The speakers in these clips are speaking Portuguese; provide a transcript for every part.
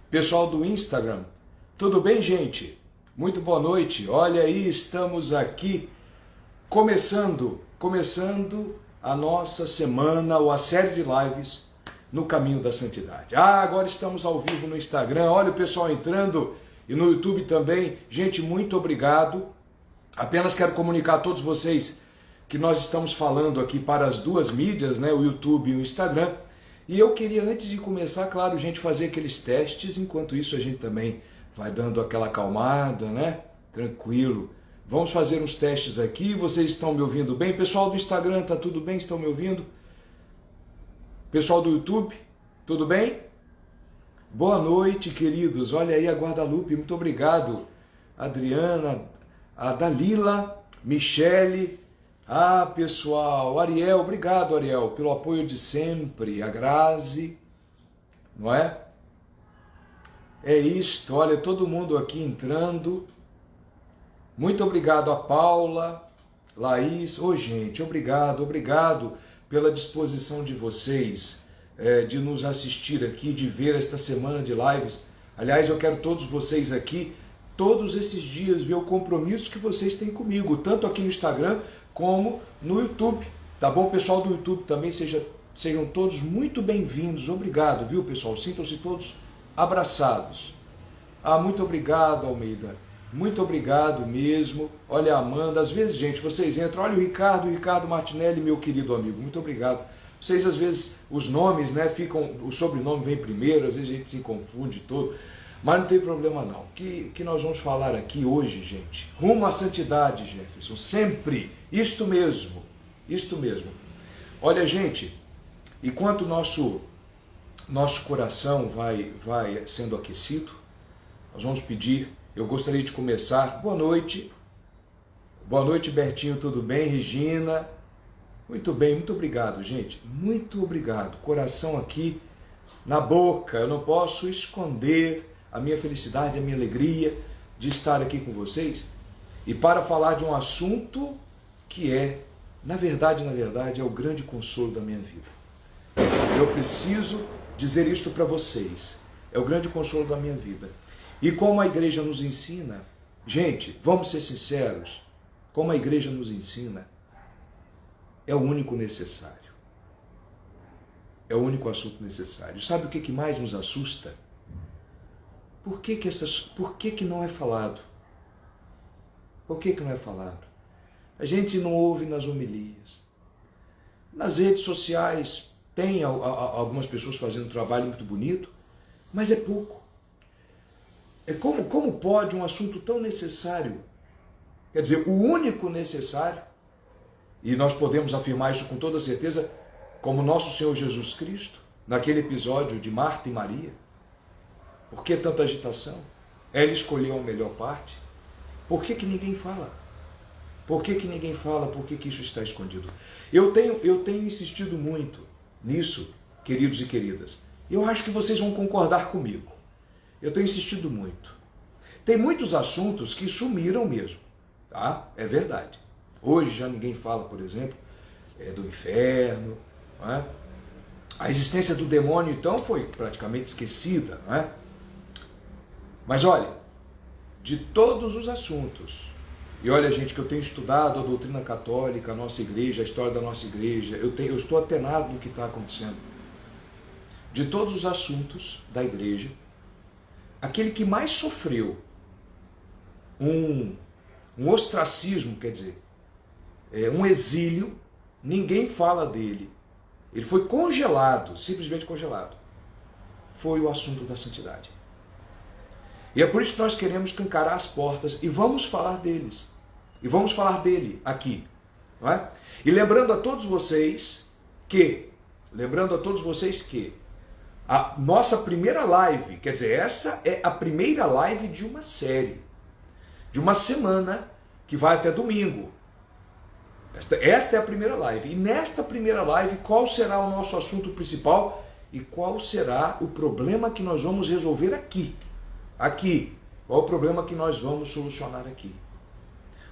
Pessoal do Instagram, tudo bem, gente? Muito boa noite. Olha aí, estamos aqui começando a nossa semana ou a série de lives no caminho da santidade. Agora estamos ao vivo no Instagram. Olha o pessoal entrando e no YouTube também. Gente, muito obrigado. Apenas quero comunicar a todos vocês que nós estamos falando aqui para as duas mídias, né, o YouTube e o Instagram. E eu queria, antes de começar, claro, gente, fazer aqueles testes. Enquanto isso, a gente também vai dando aquela acalmada, né? Tranquilo. Vamos fazer uns testes aqui. Vocês estão me ouvindo bem? Pessoal do Instagram, tá tudo bem? Estão me ouvindo? Pessoal do YouTube, tudo bem? Boa noite, queridos. Olha aí a Guadalupe, muito obrigado. Adriana, a Dalila, Michele. Pessoal, Ariel, obrigado, Ariel, pelo apoio de sempre, a Grazi, não é? É isto, olha, todo mundo aqui entrando. Muito obrigado a Paula, Laís. Gente, obrigado pela disposição de vocês, de nos assistir aqui, de ver esta semana de lives. Aliás, eu quero todos vocês aqui, todos esses dias, ver o compromisso que vocês têm comigo, tanto aqui no Instagram, como no YouTube, tá bom? Pessoal do YouTube também, sejam todos muito bem-vindos. Obrigado, viu, pessoal? Sintam-se todos abraçados. Muito obrigado, Almeida. Muito obrigado mesmo. Olha, Amanda, às vezes, gente, vocês entram, olha o Ricardo Martinelli, meu querido amigo, muito obrigado. Vocês, às vezes, os nomes, né, o sobrenome vem primeiro, às vezes a gente se confunde todo. Mas não tem problema não. O que nós vamos falar aqui hoje, gente? Rumo à santidade, Jefferson. Sempre. Isto mesmo. Olha, gente, enquanto nosso coração vai sendo aquecido, nós vamos pedir, eu gostaria de começar. Boa noite. Boa noite, Bertinho, tudo bem? Regina. Muito bem, muito obrigado, gente. Muito obrigado. Coração aqui na boca. Eu não posso esconder a minha felicidade, a minha alegria de estar aqui com vocês e para falar de um assunto que na verdade, é o grande consolo da minha vida. Eu preciso dizer isto para vocês, é o grande consolo da minha vida. E como a igreja nos ensina, gente, vamos ser sinceros, como a igreja nos ensina, é o único necessário. É o único assunto necessário. Sabe o que mais nos assusta? Por que não é falado? Por que não é falado? A gente não ouve nas homilias. Nas redes sociais tem algumas pessoas fazendo um trabalho muito bonito, mas é pouco. Como pode um assunto tão necessário, quer dizer, o único necessário, e nós podemos afirmar isso com toda certeza, como nosso Senhor Jesus Cristo, naquele episódio de Marta e Maria. Por que tanta agitação? Ela escolheu a melhor parte. Por que ninguém fala? Por que ninguém fala? Por que isso está escondido? Eu tenho insistido muito nisso, queridos e queridas. Eu acho que vocês vão concordar comigo. Eu tenho insistido muito. Tem muitos assuntos que sumiram mesmo, tá? É verdade. Hoje já ninguém fala, por exemplo, do inferno, não é? A existência do demônio, então, foi praticamente esquecida, não é? Mas olha, de todos os assuntos, e olha, gente, que eu tenho estudado a doutrina católica, a nossa igreja, a história da nossa igreja, eu estou atenado no que está acontecendo. De todos os assuntos da igreja, aquele que mais sofreu um ostracismo, quer dizer, um exílio, ninguém fala dele. Ele foi congelado, simplesmente congelado. Foi o assunto da santidade. E é por isso que nós queremos escancarar as portas e vamos falar deles. E vamos falar dele aqui. Não é? E lembrando a todos vocês que a nossa primeira live, quer dizer, essa é a primeira live de uma série, de uma semana que vai até domingo. Esta é a primeira live. E nesta primeira live, qual será o nosso assunto principal e qual será o problema que nós vamos resolver aqui? Qual o problema que nós vamos solucionar aqui?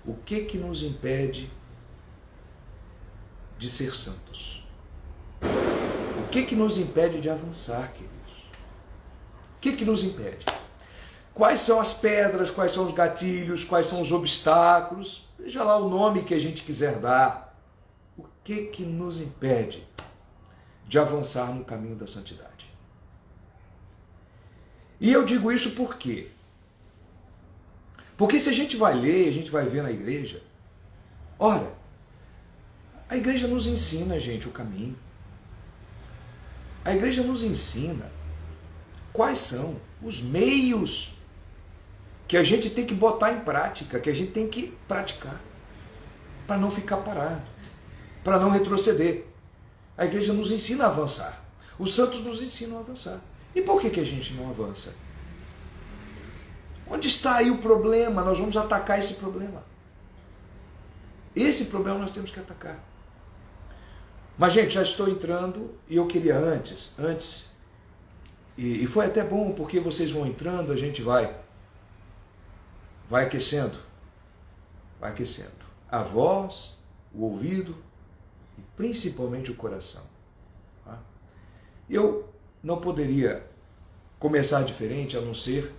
O que nos impede de ser santos? O que nos impede de avançar, queridos? O que nos impede? Quais são as pedras, quais são os gatilhos, quais são os obstáculos? Seja lá o nome que a gente quiser dar. O que nos impede de avançar no caminho da santidade? E eu digo isso por quê? Porque se a gente vai ler, a gente vai ver na igreja, ora, a igreja nos ensina, gente, o caminho. A igreja nos ensina quais são os meios que a gente tem que botar em prática, que a gente tem que praticar, para não ficar parado, para não retroceder. A igreja nos ensina a avançar. Os santos nos ensinam a avançar. E por que a gente não avança? Onde está aí o problema? Nós vamos atacar esse problema. Esse problema nós temos que atacar. Mas, gente, já estou entrando e eu queria antes, e foi até bom porque vocês vão entrando, a gente vai aquecendo, a voz, o ouvido e principalmente o coração. Tá? Eu não poderia começar diferente a não ser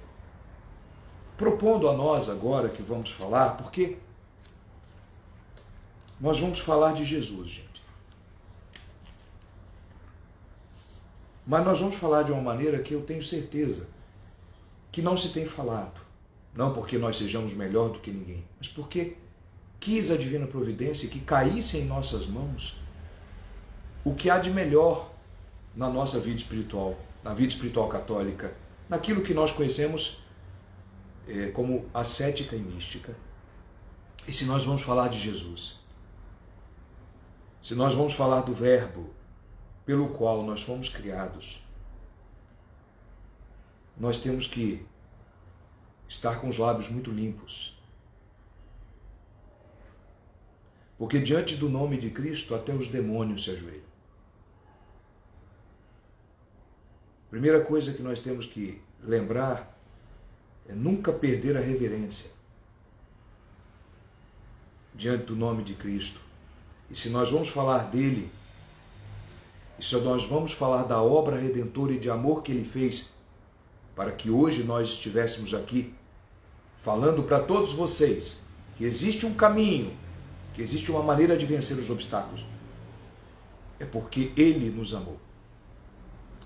propondo a nós agora que vamos falar, porque nós vamos falar de Jesus, gente. Mas nós vamos falar de uma maneira que eu tenho certeza que não se tem falado. Não porque nós sejamos melhor do que ninguém, mas porque quis a divina providência que caísse em nossas mãos o que há de melhor na nossa vida espiritual, na vida espiritual católica, naquilo que nós conhecemos como ascética e mística. E se nós vamos falar de Jesus, se nós vamos falar do Verbo pelo qual nós fomos criados, nós temos que estar com os lábios muito limpos. Porque diante do nome de Cristo, até os demônios se ajoelham. Primeira coisa que nós temos que lembrar é nunca perder a reverência diante do nome de Cristo. E se nós vamos falar dele, e se nós vamos falar da obra redentora e de amor que ele fez, para que hoje nós estivéssemos aqui falando para todos vocês que existe um caminho, que existe uma maneira de vencer os obstáculos, é porque ele nos amou.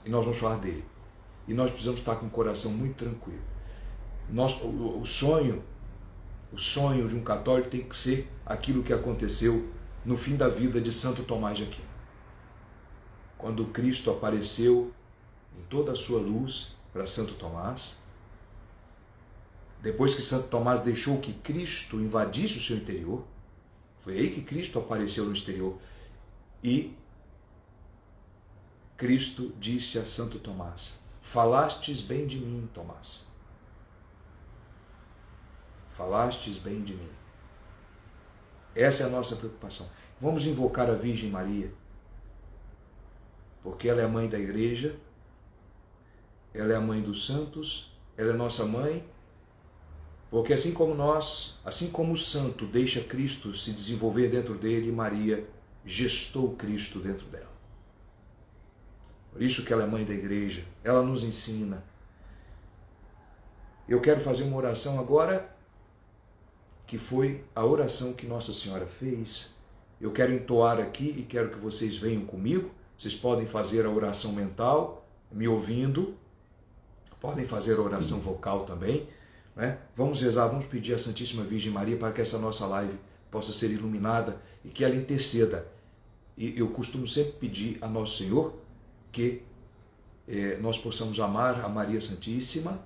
E nós vamos falar dele. E nós precisamos estar com o coração muito tranquilo. O sonho de um católico tem que ser aquilo que aconteceu no fim da vida de Santo Tomás de Aquino. Quando Cristo apareceu em toda a sua luz para Santo Tomás, depois que Santo Tomás deixou que Cristo invadisse o seu interior, foi aí que Cristo apareceu no exterior. E Cristo disse a Santo Tomás: falastes bem de mim, Tomás. Falastes bem de mim. Essa é a nossa preocupação. Vamos invocar a Virgem Maria, porque ela é a mãe da igreja, ela é a mãe dos santos, ela é nossa mãe, porque assim como nós, assim como o santo deixa Cristo se desenvolver dentro dele, Maria gestou Cristo dentro dela. Por isso que ela é mãe da igreja, ela nos ensina. Eu quero fazer uma oração agora, que foi a oração que Nossa Senhora fez. Eu quero entoar aqui e quero que vocês venham comigo. Vocês podem fazer a oração mental, me ouvindo, podem fazer a oração vocal também, né? Vamos rezar, vamos pedir à Santíssima Virgem Maria para que essa nossa live possa ser iluminada e que ela interceda. E eu costumo sempre pedir a Nosso Senhor que nós possamos amar a Maria Santíssima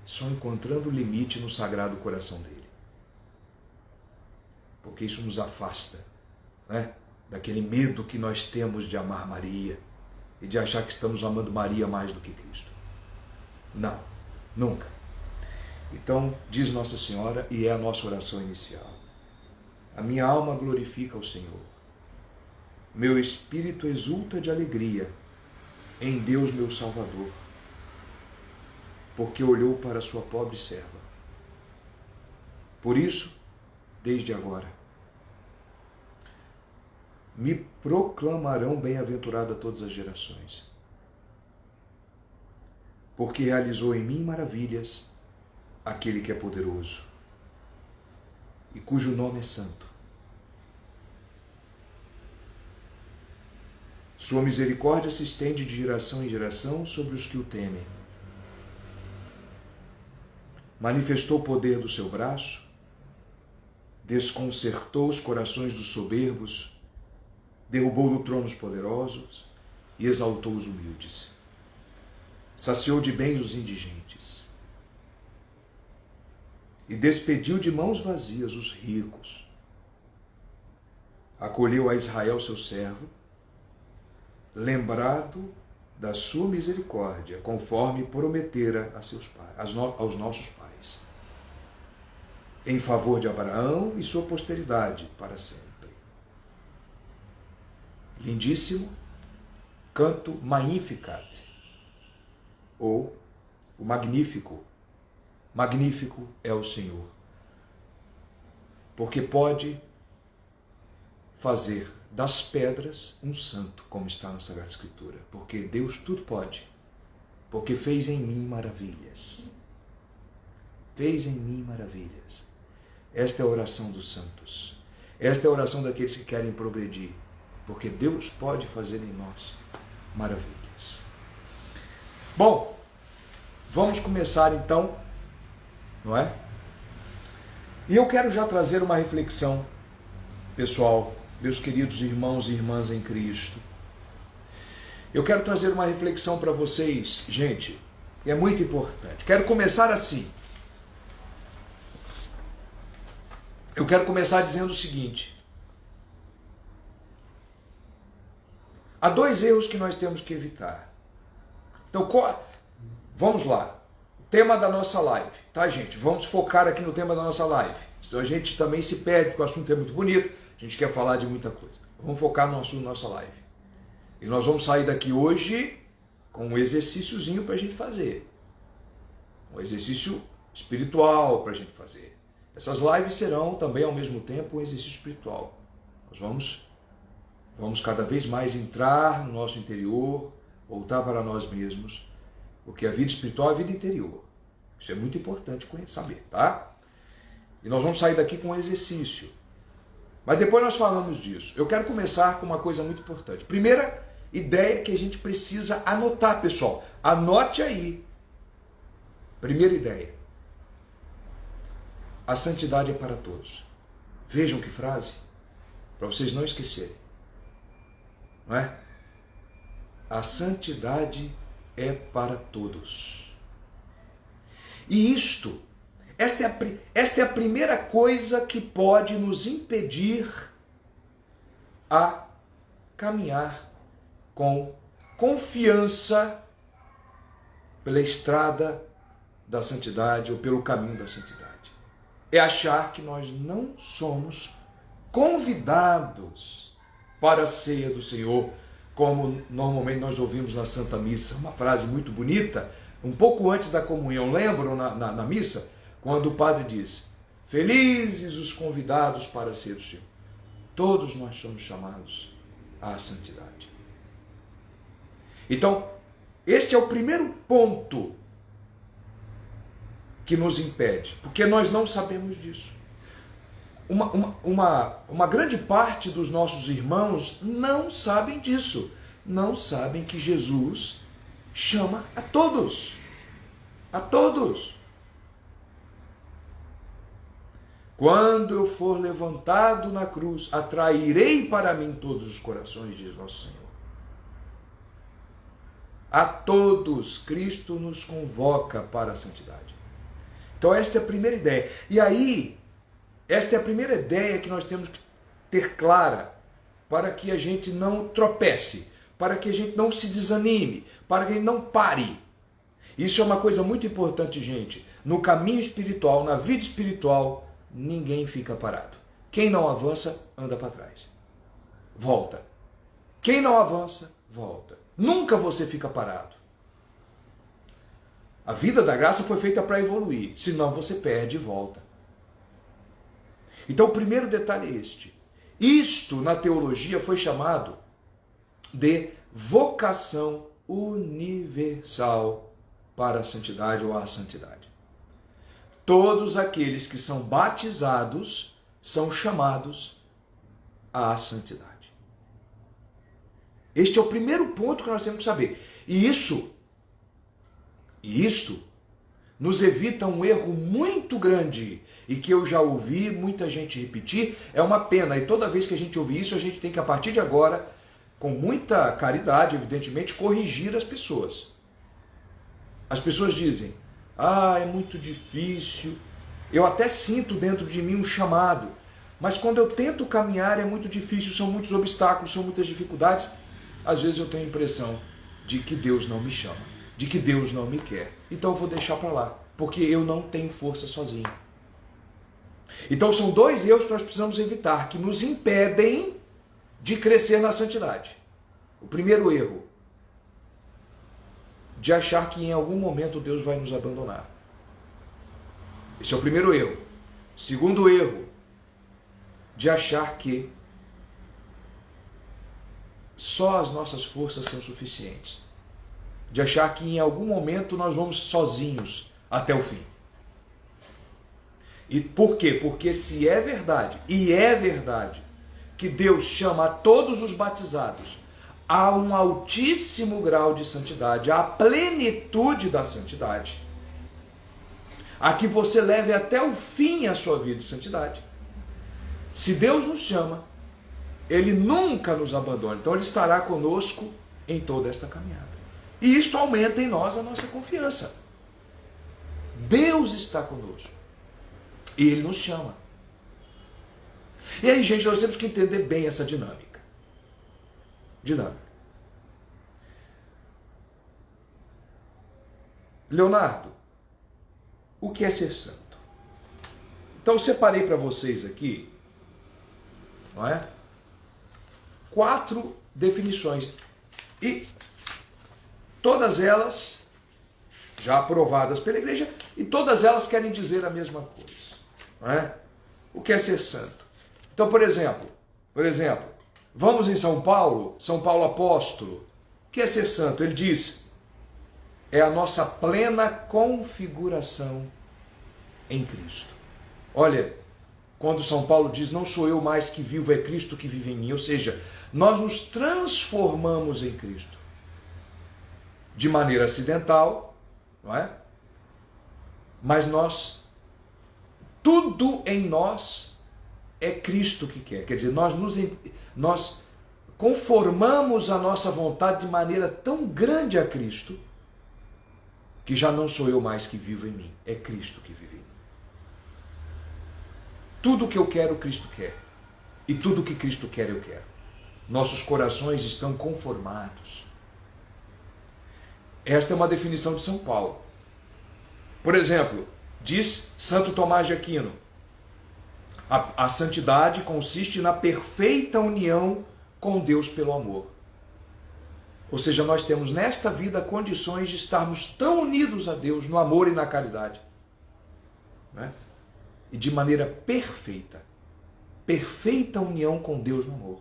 só encontrando limite no Sagrado Coração dele. Porque isso nos afasta, né, daquele medo que nós temos de amar Maria e de achar que estamos amando Maria mais do que Cristo. Não, nunca. Então, diz Nossa Senhora, e é a nossa oração inicial: a minha alma glorifica o Senhor, meu espírito exulta de alegria em Deus meu Salvador, porque olhou para a sua pobre serva. Por isso, desde agora, me proclamarão bem-aventurada todas as gerações, porque realizou em mim maravilhas aquele que é poderoso e cujo nome é santo. Sua misericórdia se estende de geração em geração sobre os que o temem. Manifestou o poder do seu braço, desconcertou os corações dos soberbos, derrubou do trono os poderosos e exaltou os humildes. Saciou de bens os indigentes e despediu de mãos vazias os ricos. Acolheu a Israel, seu servo, lembrado da sua misericórdia, conforme prometera a seus pais, aos nossos pais, em favor de Abraão e sua posteridade para sempre. Lindíssimo canto Magnificat, ou o Magnífico. Magnífico é o Senhor, porque pode fazer das pedras um santo, como está na Sagrada Escritura, porque Deus tudo pode, porque fez em mim maravilhas. Fez em mim maravilhas. Esta é a oração dos santos. Esta é a oração daqueles que querem progredir, porque Deus pode fazer em nós maravilhas. Bom, vamos começar então, não é? E eu quero já trazer uma reflexão, pessoal, meus queridos irmãos e irmãs em Cristo. Eu quero trazer uma reflexão para vocês, gente, e é muito importante. Quero começar assim. Eu quero começar dizendo o seguinte: há dois erros que nós temos que evitar. Então, vamos lá. O tema da nossa live, tá, gente? Vamos focar aqui no tema da nossa live. Senão a gente também se perde, porque o assunto é muito bonito, a gente quer falar de muita coisa. Vamos focar no assunto da nossa live. E nós vamos sair daqui hoje com um exercíciozinho para a gente fazer. Um exercício espiritual para a gente fazer. Essas lives serão também, ao mesmo tempo, um exercício espiritual. Nós vamos cada vez mais entrar no nosso interior, voltar para nós mesmos, porque a vida espiritual é a vida interior. Isso é muito importante saber, tá? E nós vamos sair daqui com um exercício. Mas depois nós falamos disso. Eu quero começar com uma coisa muito importante. Primeira ideia que a gente precisa anotar, pessoal. Anote aí. Primeira ideia. A santidade é para todos. Vejam que frase, para vocês não esquecerem. Não é? A santidade é para todos. E esta é a primeira coisa que pode nos impedir a caminhar com confiança pela estrada da santidade ou pelo caminho da santidade. É achar que nós não somos convidados para a ceia do Senhor, como normalmente nós ouvimos na Santa Missa. Uma frase muito bonita, um pouco antes da comunhão. Lembram na missa? Quando o padre diz: felizes os convidados para a ceia do Senhor. Todos nós somos chamados à santidade. Então, este é o primeiro ponto que nos impede, porque nós não sabemos disso. Uma grande parte dos nossos irmãos não sabem disso. Não sabem que Jesus chama a todos. A todos. Quando eu for levantado na cruz, atrairei para mim todos os corações, diz nosso Senhor. A todos, Cristo nos convoca para a santidade. Então esta é a primeira ideia. E aí, esta é a primeira ideia que nós temos que ter clara, para que a gente não tropece, para que a gente não se desanime, para que a gente não pare. Isso é uma coisa muito importante, gente. No caminho espiritual, na vida espiritual, ninguém fica parado. Quem não avança, anda para trás. Volta. Quem não avança, volta. Nunca você fica parado. A vida da graça foi feita para evoluir. Senão você perde e volta. Então o primeiro detalhe é este. Isto na teologia foi chamado de vocação universal para a santidade ou à santidade. Todos aqueles que são batizados são chamados à santidade. Este é o primeiro ponto que nós temos que saber. E isto nos evita um erro muito grande e que eu já ouvi muita gente repetir. É uma pena, e toda vez que a gente ouvir isso, a gente tem que, a partir de agora, com muita caridade, evidentemente, corrigir as pessoas. As pessoas dizem: é muito difícil, eu até sinto dentro de mim um chamado, mas quando eu tento caminhar é muito difícil, são muitos obstáculos, são muitas dificuldades. Às vezes eu tenho a impressão de que Deus não me chama, de que Deus não me quer. Então eu vou deixar para lá, porque eu não tenho força sozinho. Então são dois erros que nós precisamos evitar, que nos impedem de crescer na santidade. O primeiro erro, de achar que em algum momento Deus vai nos abandonar. Esse é o primeiro erro. Segundo erro, de achar que só as nossas forças são suficientes. De achar que em algum momento nós vamos sozinhos até o fim. E por quê? Porque se é verdade, e é verdade, que Deus chama a todos os batizados a um altíssimo grau de santidade, à plenitude da santidade, a que você leve até o fim a sua vida de santidade. Se Deus nos chama, Ele nunca nos abandona. Então Ele estará conosco em toda esta caminhada. E isto aumenta em nós a nossa confiança. Deus está conosco. E Ele nos chama. E aí, gente, nós temos que entender bem essa dinâmica. Leonardo, o que é ser santo? Então eu separei para vocês aqui, não é? 4 definições. E todas elas já aprovadas pela igreja, e todas elas querem dizer a mesma coisa, não é? O que é ser santo? Então, por exemplo, vamos em São Paulo apóstolo. O que é ser santo? Ele diz: é a nossa plena configuração em Cristo. Olha, quando São Paulo diz: não sou eu mais que vivo, é Cristo que vive em mim. Ou seja, nós nos transformamos em Cristo. De maneira acidental, não é? Mas tudo em nós é Cristo que quer. Quer dizer, nós conformamos a nossa vontade de maneira tão grande a Cristo, que já não sou eu mais que vivo em mim, é Cristo que vive em mim. Tudo que eu quero, Cristo quer. E tudo que Cristo quer, eu quero. Nossos corações estão conformados. Esta é uma definição de São Paulo. Por exemplo, diz Santo Tomás de Aquino: a santidade consiste na perfeita união com Deus pelo amor. Ou seja, nós temos nesta vida condições de estarmos tão unidos a Deus no amor e na caridade, né? E de maneira perfeita. Perfeita união com Deus no amor.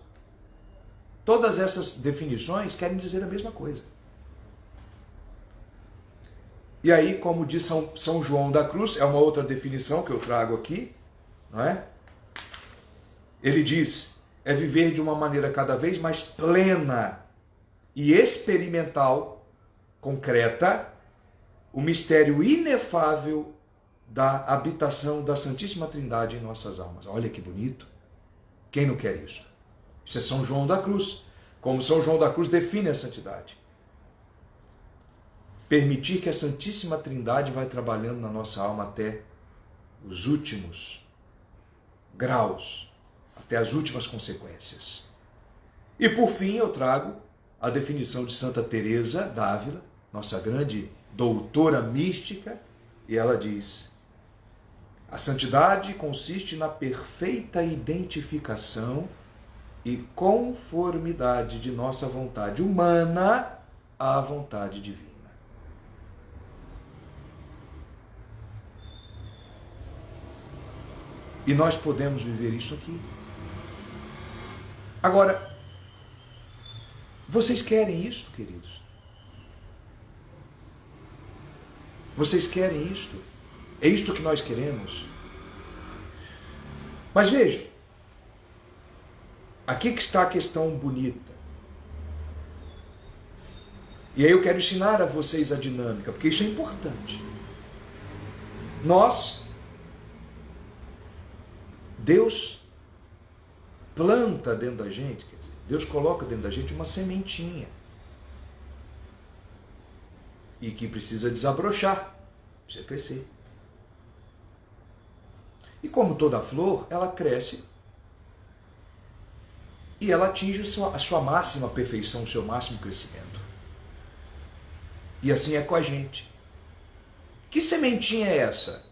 Todas essas definições querem dizer a mesma coisa. E aí, como diz São João da Cruz, é uma outra definição que eu trago aqui, não é? Ele diz: é viver de uma maneira cada vez mais plena e experimental, concreta, o mistério inefável da habitação da Santíssima Trindade em nossas almas. Olha que bonito. Quem não quer isso? Isso é São João da Cruz. Como São João da Cruz define a santidade. Permitir que a Santíssima Trindade vai trabalhando na nossa alma até os últimos graus, até as últimas consequências. E por fim eu trago a definição de Santa Teresa d'Ávila, nossa grande doutora mística, e ela diz: a santidade consiste na perfeita identificação e conformidade de nossa vontade humana à vontade divina. E nós podemos viver isso aqui. Agora, vocês querem isso, queridos? Vocês querem isto? É isto que nós queremos? Mas veja, aqui que está a questão bonita. E aí eu quero ensinar a vocês a dinâmica, porque isso é importante. Deus planta dentro da gente, quer dizer, Deus coloca dentro da gente uma sementinha. E que precisa desabrochar, precisa crescer. E como toda flor, ela cresce e ela atinge a sua máxima perfeição, o seu máximo crescimento. E assim é com a gente. Que sementinha é essa?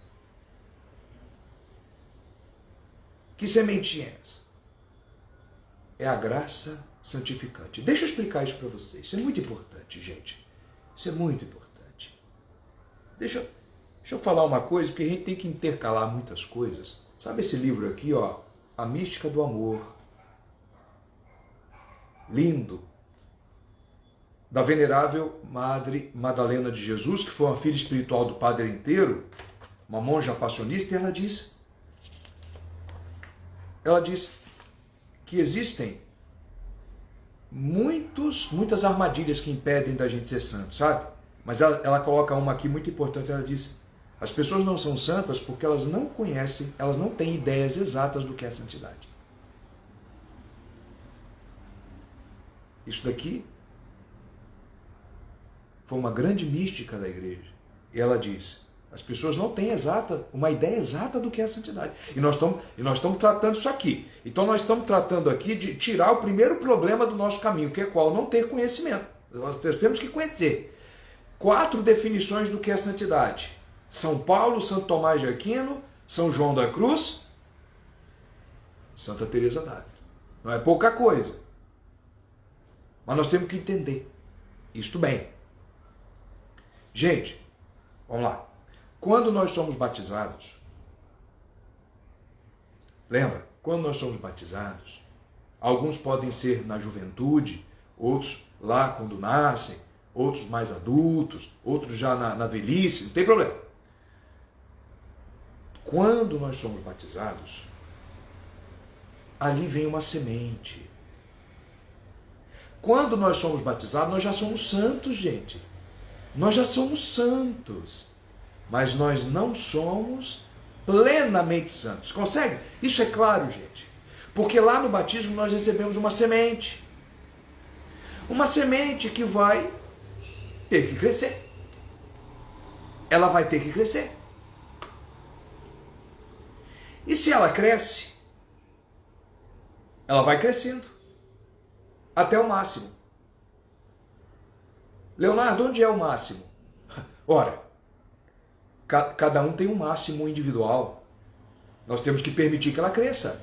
Que sementinha é essa? É a graça santificante. Deixa eu explicar isso para vocês. Isso é muito importante, gente. Isso é muito importante. Deixa eu falar uma coisa, porque a gente tem que intercalar muitas coisas. Sabe esse livro aqui, ó? A Mística do Amor. Lindo. Da venerável Madre Madalena de Jesus, que foi uma filha espiritual do Padre Inteiro, uma monja passionista, e ela diz que existem muitas armadilhas que impedem da gente ser santo, sabe? Mas ela coloca uma aqui muito importante, ela diz: as pessoas não são santas porque elas não conhecem, elas não têm ideias exatas do que é santidade. Isso daqui foi uma grande mística da igreja. E ela diz: as pessoas não têm uma ideia exata do que é a santidade. E nós estamos tratando isso aqui. Então nós estamos tratando aqui de tirar o primeiro problema do nosso caminho, que é qual? Não ter conhecimento. Nós temos que conhecer. 4 definições do que é santidade. São Paulo, Santo Tomás de Aquino, São João da Cruz, Santa Teresa d'Ávila. Não é pouca coisa. Mas nós temos que entender isto bem. Gente, vamos lá. Quando nós somos batizados, lembra? Quando nós somos batizados, alguns podem ser na juventude, outros lá quando nascem, outros mais adultos, outros já na velhice, não tem problema. Quando nós somos batizados, ali vem uma semente. Quando nós somos batizados, nós já somos santos, gente. Nós já somos santos. Mas nós não somos plenamente santos. Consegue? Isso é claro, gente. Porque lá no batismo nós recebemos uma semente. Uma semente que vai ter que crescer. Ela vai ter que crescer. E se ela cresce, ela vai crescendo até o máximo. Leonardo, onde é o máximo? Ora, cada um tem um máximo individual. Nós temos que permitir que ela cresça.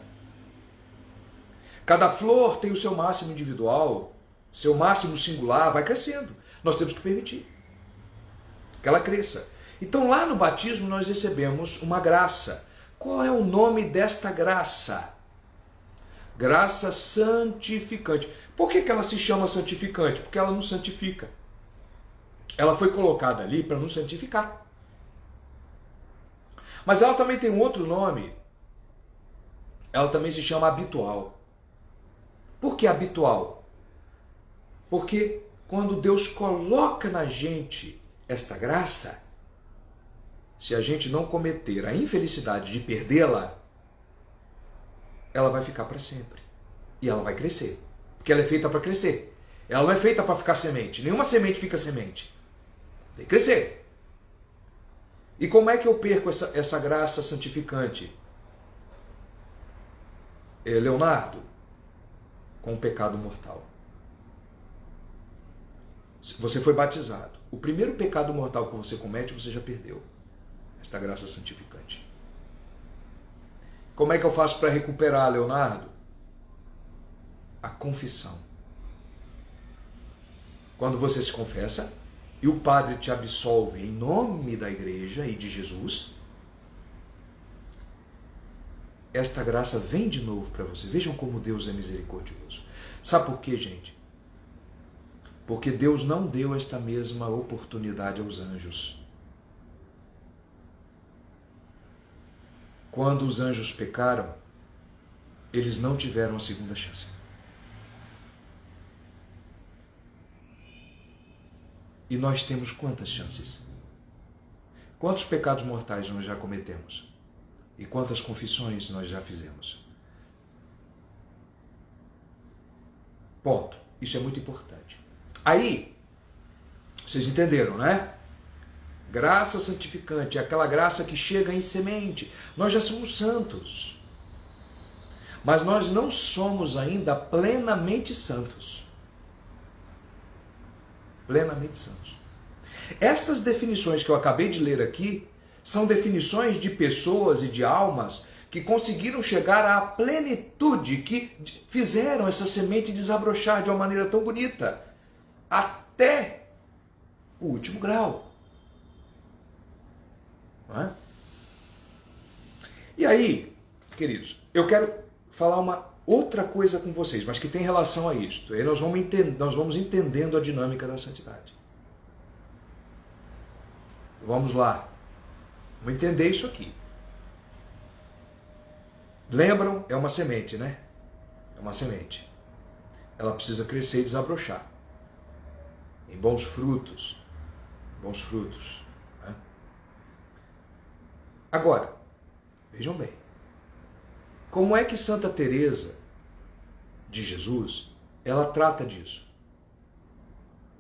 Cada flor tem o seu máximo individual, seu máximo singular, vai crescendo. Nós temos que permitir que ela cresça. Então lá no batismo nós recebemos uma graça. Qual é o nome desta graça? Graça santificante. Por que ela se chama santificante? Porque ela nos santifica. Ela foi colocada ali para nos santificar. Mas ela também tem um outro nome. Ela também se chama habitual. Por que habitual? Porque quando Deus coloca na gente esta graça, se a gente não cometer a infelicidade de perdê-la, ela vai ficar para sempre. E ela vai crescer. Porque ela é feita para crescer. Ela não é feita para ficar semente. Nenhuma semente fica semente. Tem que crescer. E como é que eu perco essa graça santificante? Leonardo, com o pecado mortal. Você foi batizado. O primeiro pecado mortal que você comete, você já perdeu. Esta graça santificante. Como é que eu faço para recuperar, Leonardo? A confissão. Quando você se confessa e o padre te absolve em nome da igreja e de Jesus, esta graça vem de novo para você. Vejam como Deus é misericordioso. Sabe por quê, gente? Porque Deus não deu esta mesma oportunidade aos anjos. quando os anjos pecaram, eles não tiveram a segunda chance. E nós temos quantas chances? Quantos pecados mortais nós já cometemos? E quantas confissões nós já fizemos? Ponto. Isso é muito importante. Aí, vocês entenderam, né? Graça santificante é aquela graça que chega em semente. Nós já somos santos. Mas nós não somos ainda plenamente santos. Plenamente santos. Estas definições que eu acabei de ler aqui são definições de pessoas e de almas que conseguiram chegar à plenitude, que fizeram essa semente desabrochar de uma maneira tão bonita, até o último grau. Não é? E aí, queridos, eu quero falar uma outra coisa com vocês, mas que tem relação a isto. Aí nós vamos entendendo a dinâmica da santidade. Vamos lá. Vamos entender isso aqui. Lembram? É uma semente, né? É uma semente. Ela precisa crescer e desabrochar. Em bons frutos. Bons frutos. Né? Agora, vejam bem. Como é que Santa Teresa de Jesus, ela trata disso?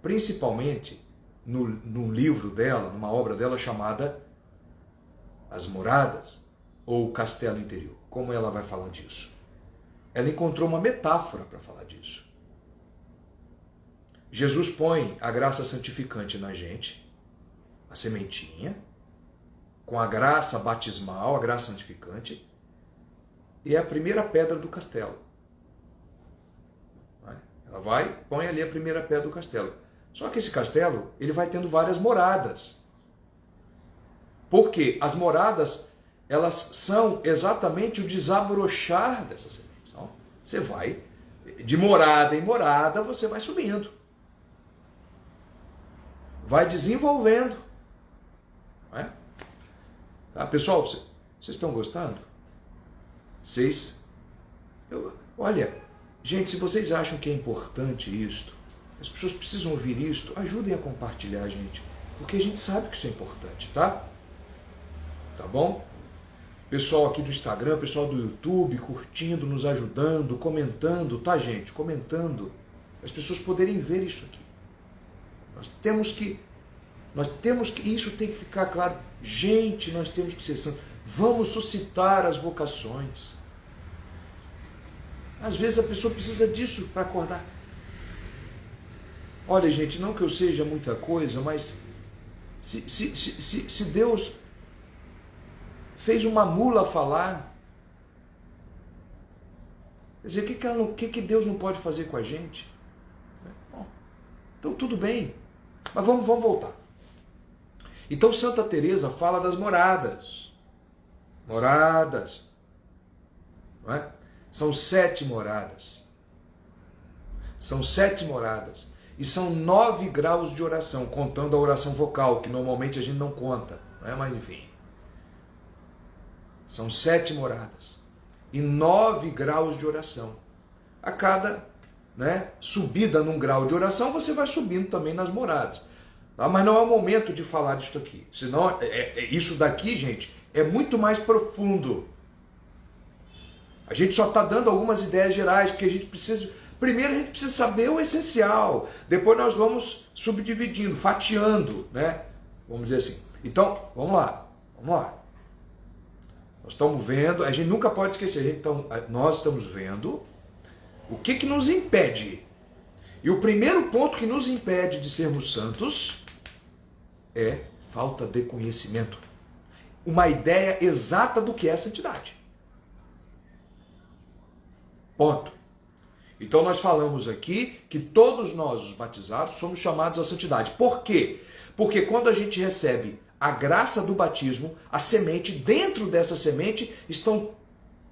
Principalmente no livro dela, numa obra dela chamada As Moradas, ou o Castelo Interior. Como ela vai falar disso? Ela encontrou uma metáfora para falar disso. Jesus põe a graça santificante na gente, a sementinha, com a graça batismal, a graça santificante, e é a primeira pedra do castelo. Ela vai, põe ali a primeira pedra do castelo. Só que esse castelo, ele vai tendo várias moradas. Por quê? As moradas, elas são exatamente o desabrochar dessa semente. Então, você vai, de morada em morada, você vai subindo. Vai desenvolvendo. Não é? Tá, pessoal, vocês estão gostando? Olha, gente, se vocês acham que é importante isto, as pessoas precisam ouvir isto, ajudem a compartilhar, gente, porque a gente sabe que isso é importante, tá? Tá bom? Pessoal aqui do Instagram, pessoal do YouTube, curtindo, nos ajudando, comentando, tá, gente? Comentando, as pessoas poderem ver isso aqui. Nós temos que, isso tem que ficar claro. Gente, nós temos que ser santos. Vamos suscitar as vocações. Às vezes a pessoa precisa disso para acordar. Olha, gente, não que eu seja muita coisa, mas se Deus fez uma mula falar, quer dizer, o que Deus não pode fazer com a gente? Bom, então tudo bem, mas vamos voltar. Então Santa Teresa fala das moradas. Moradas. Não é? São 7 moradas. São 7 moradas. E são 9 graus de oração, contando a oração vocal, que normalmente a gente não conta. Não é? Mas enfim. São 7 moradas. E 9 graus de oração. A cada, né, subida num grau de oração, você vai subindo também nas moradas. Tá? Mas não é o momento de falar disso aqui. Senão, isso daqui, gente, é muito mais profundo. A gente só está dando algumas ideias gerais, porque a gente precisa... Primeiro a gente precisa saber o essencial. Depois nós vamos subdividindo, fatiando, né? Vamos dizer assim. Então, vamos lá. Nós estamos vendo, a gente nunca pode esquecer, nós estamos vendo o que nos impede. E o primeiro ponto que nos impede de sermos santos é falta de conhecimento. Uma ideia exata do que é a santidade. Ponto. Então nós falamos aqui que todos nós, os batizados, somos chamados à santidade. Por quê? Porque quando a gente recebe a graça do batismo, a semente, dentro dessa semente estão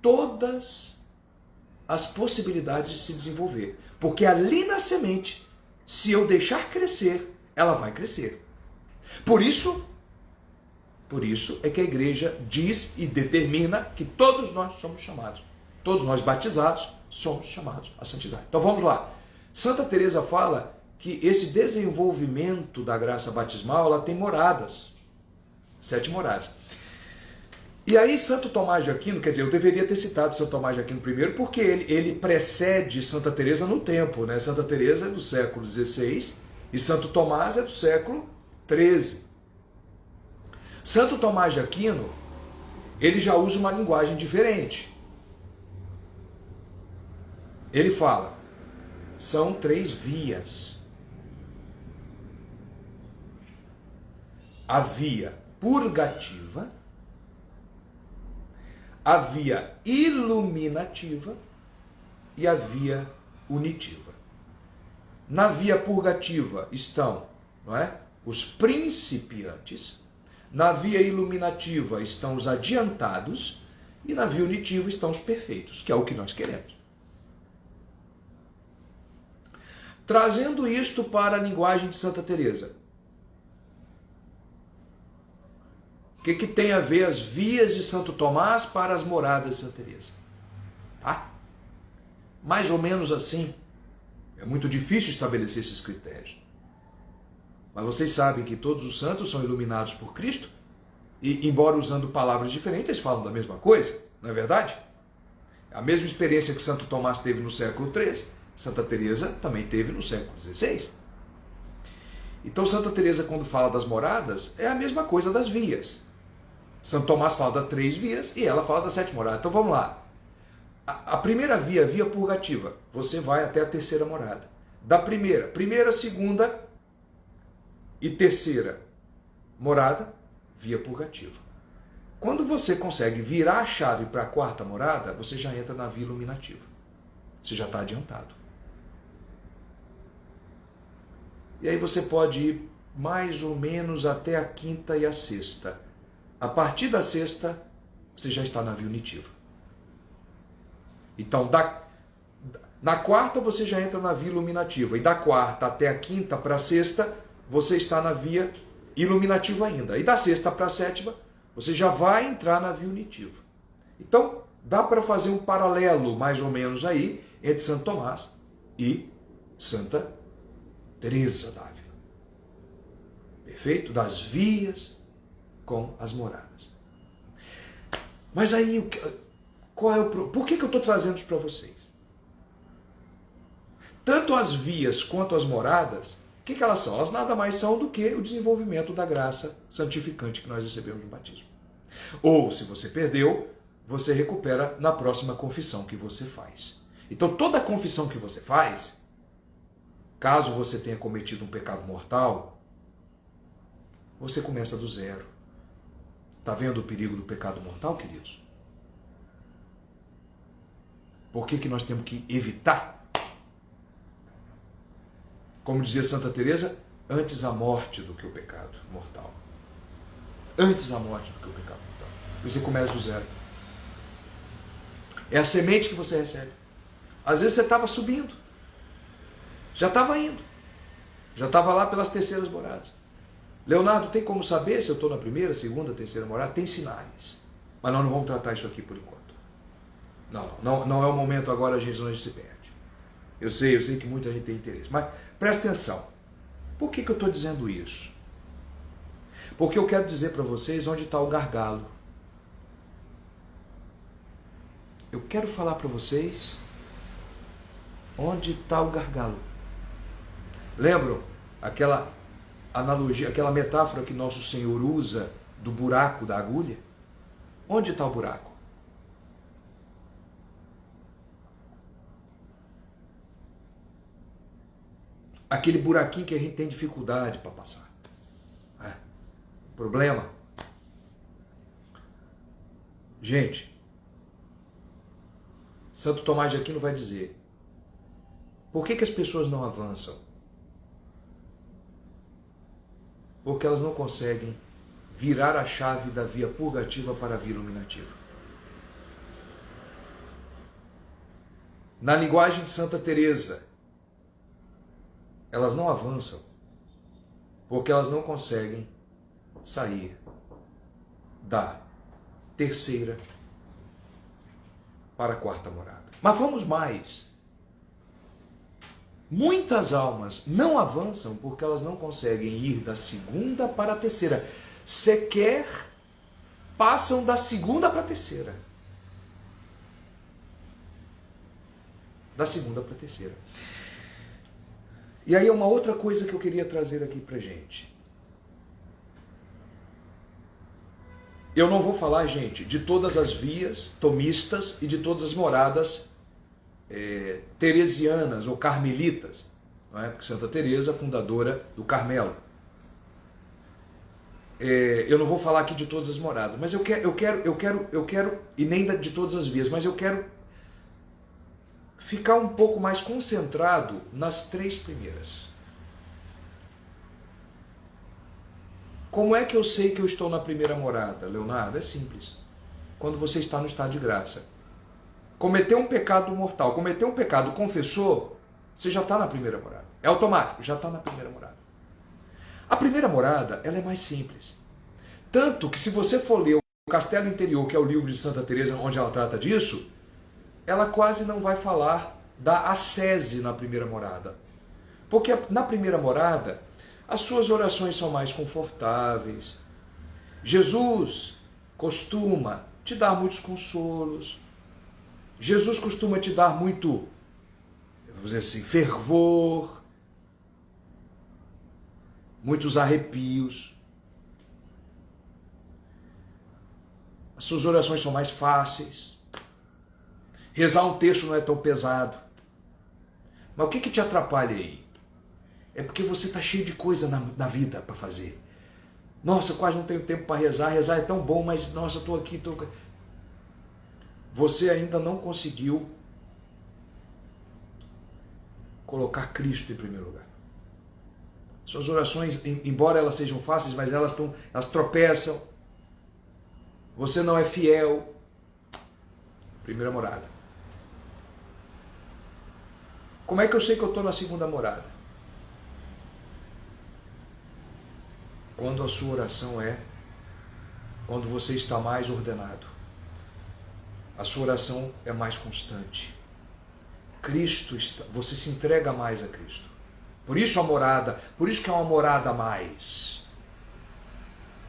todas as possibilidades de se desenvolver. Porque ali na semente, se eu deixar crescer, ela vai crescer. Por isso Por isso é que a igreja diz e determina que todos nós somos chamados, todos nós batizados somos chamados à santidade. Então vamos lá. Santa Teresa fala que esse desenvolvimento da graça batismal, ela tem moradas, 7 moradas. E aí Santo Tomás de Aquino, quer dizer, eu deveria ter citado Santo Tomás de Aquino primeiro, porque ele precede Santa Teresa no tempo, né? Santa Teresa é do século XVI e Santo Tomás é do século XIII. Santo Tomás de Aquino, ele já usa uma linguagem diferente. Ele fala, são 3 vias. A via purgativa, a via iluminativa e a via unitiva. Na via purgativa estão, não é, os principiantes, na via iluminativa estão os adiantados e na via unitiva estão os perfeitos, que é o que nós queremos. Trazendo isto para a linguagem de Santa Teresa. O que tem a ver as vias de Santo Tomás para as moradas de Santa Teresa? Mais ou menos assim. É muito difícil estabelecer esses critérios. Mas vocês sabem que todos os santos são iluminados por Cristo e, embora usando palavras diferentes, eles falam da mesma coisa, não é verdade? A mesma experiência que Santo Tomás teve no século XIII, Santa Teresa também teve no século XVI. Então Santa Teresa, quando fala das moradas, é a mesma coisa das vias. Santo Tomás fala das 3 vias e ela fala das 7 moradas. Então vamos lá. A primeira via, via purgativa, você vai até a 3ª morada. Da primeira, segunda e 3ª morada, via purgativa. Quando você consegue virar a chave para a 4ª morada, você já entra na via iluminativa. Você já está adiantado. E aí você pode ir mais ou menos até a 5ª e a 6ª. A partir da 6ª, você já está na via unitiva. Então, na 4ª você já entra na via iluminativa. E da 4ª até a 5ª para a 6ª, você está na via iluminativa ainda. E da 6ª para a 7ª, você já vai entrar na via unitiva. Então, dá para fazer um paralelo, mais ou menos aí, entre Santo Tomás e Santa Teresa d'Ávila. Perfeito? Das vias com as moradas. Mas aí, qual é o por que eu estou trazendo isso para vocês? Tanto as vias quanto as moradas, o que elas são? Elas nada mais são do que o desenvolvimento da graça santificante que nós recebemos no batismo. Ou, se você perdeu, você recupera na próxima confissão que você faz. Então, toda confissão que você faz, caso você tenha cometido um pecado mortal, você começa do zero. Está vendo o perigo do pecado mortal, queridos? Por que nós temos que evitar? Como dizia Santa Teresa, antes a morte do que o pecado mortal. Antes a morte do que o pecado mortal. Você começa do zero. É a semente que você recebe. Às vezes você estava subindo. Já estava indo. Já estava lá pelas 3ª moradas. Leonardo, tem como saber se eu estou na 1ª, 2ª, 3ª morada? Tem sinais. Mas nós não vamos tratar isso aqui por enquanto. Não é o momento agora, onde a gente se perde. Eu sei que muita gente tem interesse. Mas presta atenção. Por que eu estou dizendo isso? Porque eu quero dizer para vocês onde está o gargalo. Eu quero falar para vocês onde está o gargalo. Lembram aquela analogia, aquela metáfora que nosso Senhor usa do buraco da agulha? Onde está o buraco? Aquele buraquinho que a gente tem dificuldade para passar. Problema? Gente, Santo Tomás de Aquino vai dizer, por que as pessoas não avançam? Porque elas não conseguem virar a chave da via purgativa para a via iluminativa. Na linguagem de Santa Teresa, elas não avançam porque elas não conseguem sair da terceira para a quarta morada. Mas vamos mais. Muitas almas não avançam porque elas não conseguem ir da segunda para a terceira. Sequer passam da segunda para a terceira. Da segunda para a terceira. E aí é uma outra coisa que eu queria trazer aqui pra gente. Eu não vou falar, gente, de todas as vias tomistas e de todas as moradas teresianas ou carmelitas, não é? Porque Santa Teresa, fundadora do Carmelo. Eu não vou falar aqui de todas as moradas, mas eu quero, e nem de todas as vias, mas eu quero ficar um pouco mais concentrado nas três primeiras. Como é que eu sei que eu estou na primeira morada, Leonardo? É simples. Quando você está no estado de graça. Cometeu um pecado mortal, cometeu um pecado, confessou, você já está na primeira morada. É automático, já está na primeira morada. A primeira morada, ela é mais simples. Tanto que se você for ler o Castelo Interior, que é o livro de Santa Teresa, onde ela trata disso, ela quase não vai falar da ascese na primeira morada. Porque na primeira morada, as suas orações são mais confortáveis. Jesus costuma te dar muitos consolos. Jesus costuma te dar muito, vamos dizer assim, fervor, muitos arrepios. As suas orações são mais fáceis. Rezar um texto não é tão pesado. Mas o que te atrapalha aí? É porque você está cheio de coisa na vida para fazer. Nossa, quase não tenho tempo para rezar. Rezar é tão bom, mas nossa, estou aqui. Você ainda não conseguiu colocar Cristo em primeiro lugar. Suas orações, embora elas sejam fáceis, mas elas tropeçam. Você não é fiel. Primeira morada. Como é que eu sei que eu estou na segunda morada? Quando a sua oração quando você está mais ordenado. A sua oração é mais constante. Você se entrega mais a Cristo. Por isso a morada, por isso que é uma morada a mais.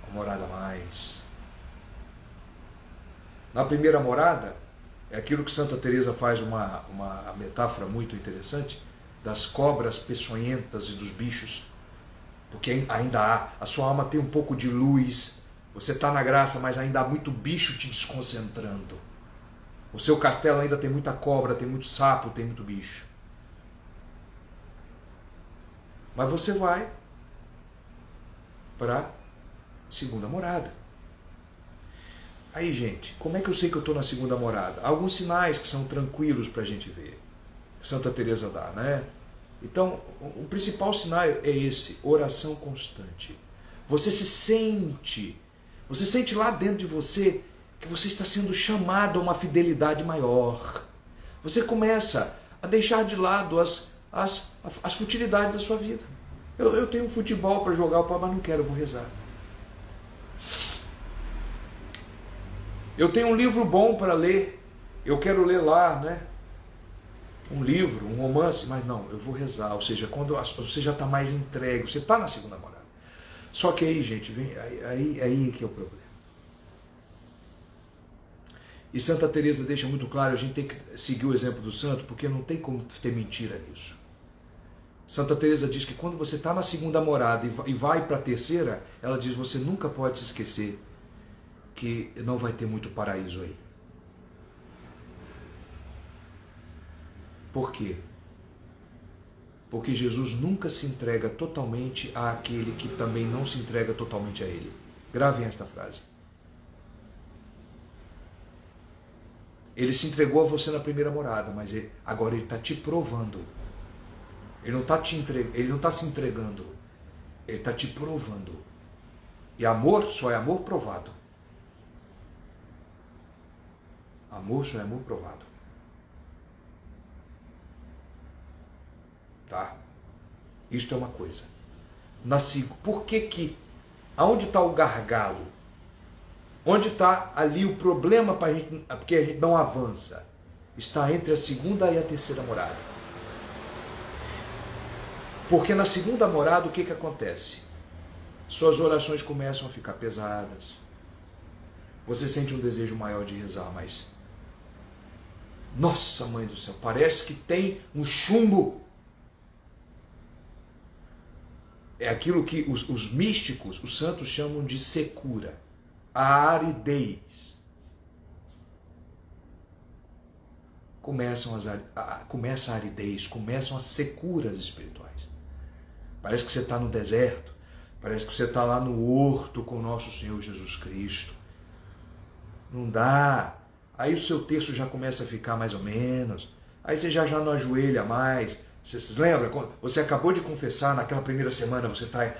Uma morada a mais. Na primeira morada, é aquilo que Santa Teresa faz uma metáfora muito interessante, das cobras peçonhentas e dos bichos. Porque ainda a sua alma tem um pouco de luz, você está na graça, mas ainda há muito bicho te desconcentrando. O seu castelo ainda tem muita cobra, tem muito sapo, tem muito bicho. Mas você vai para a segunda morada. Aí, gente, como é que eu sei que eu estou na segunda morada? Há alguns sinais que são tranquilos para a gente ver. Santa Teresa dá, né? Então, o principal sinal é esse, oração constante. Você sente lá dentro de você que você está sendo chamado a uma fidelidade maior. Você começa a deixar de lado as futilidades da sua vida. Eu tenho futebol para jogar, mas não quero, eu vou rezar. Eu tenho um livro bom para ler, eu quero ler lá, né? Um livro, um romance, mas não, eu vou rezar. Ou seja, quando você já está mais entregue, você está na segunda morada. Só que aí, gente, aí que é o problema. E Santa Teresa deixa muito claro, a gente tem que seguir o exemplo do santo, porque não tem como ter mentira nisso. Santa Teresa diz que quando você está na segunda morada e vai para a terceira, ela diz, você nunca pode se esquecer que não vai ter muito paraíso aí. Por quê? Porque Jesus nunca se entrega totalmente àquele que também não se entrega totalmente a Ele. Gravem esta frase. Ele se entregou a você na primeira morada, mas agora Ele está te provando. Ele não está se entregando. Ele está te provando. E amor só é amor provado. Amor só é amor provado. Tá? Isto é uma coisa. Por que aonde está o gargalo? Onde está ali o problema porque a gente não avança? Está entre a segunda e a terceira morada. Porque na segunda morada o que acontece? Suas orações começam a ficar pesadas. Você sente um desejo maior de rezar, mas... Nossa, mãe do céu, parece que tem um chumbo. É aquilo que os místicos, os santos chamam de secura. A aridez. Começa a aridez, começam as securas espirituais. Parece que você está no deserto, parece que você está lá no horto com o nosso Senhor Jesus Cristo. Não dá. Aí o seu terço já começa a ficar mais ou menos. Aí você já não ajoelha mais. Vocês lembram? Você acabou de confessar, naquela primeira semana você está...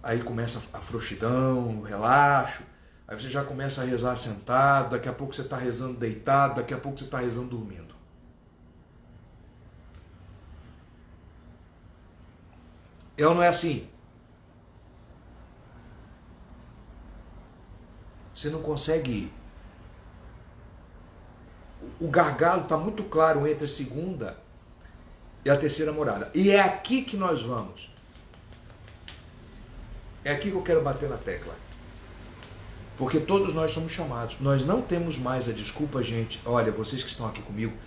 Aí começa a frouxidão, o relaxo. Aí você já começa a rezar sentado. Daqui a pouco você está rezando deitado. Daqui a pouco você está rezando dormindo. É ou não é assim? Você não consegue ir. O gargalo está muito claro entre a segunda e a terceira morada. E é aqui que nós vamos. É aqui que eu quero bater na tecla. Porque todos nós somos chamados. Nós não temos mais a desculpa, gente. Olha, vocês que estão aqui comigo,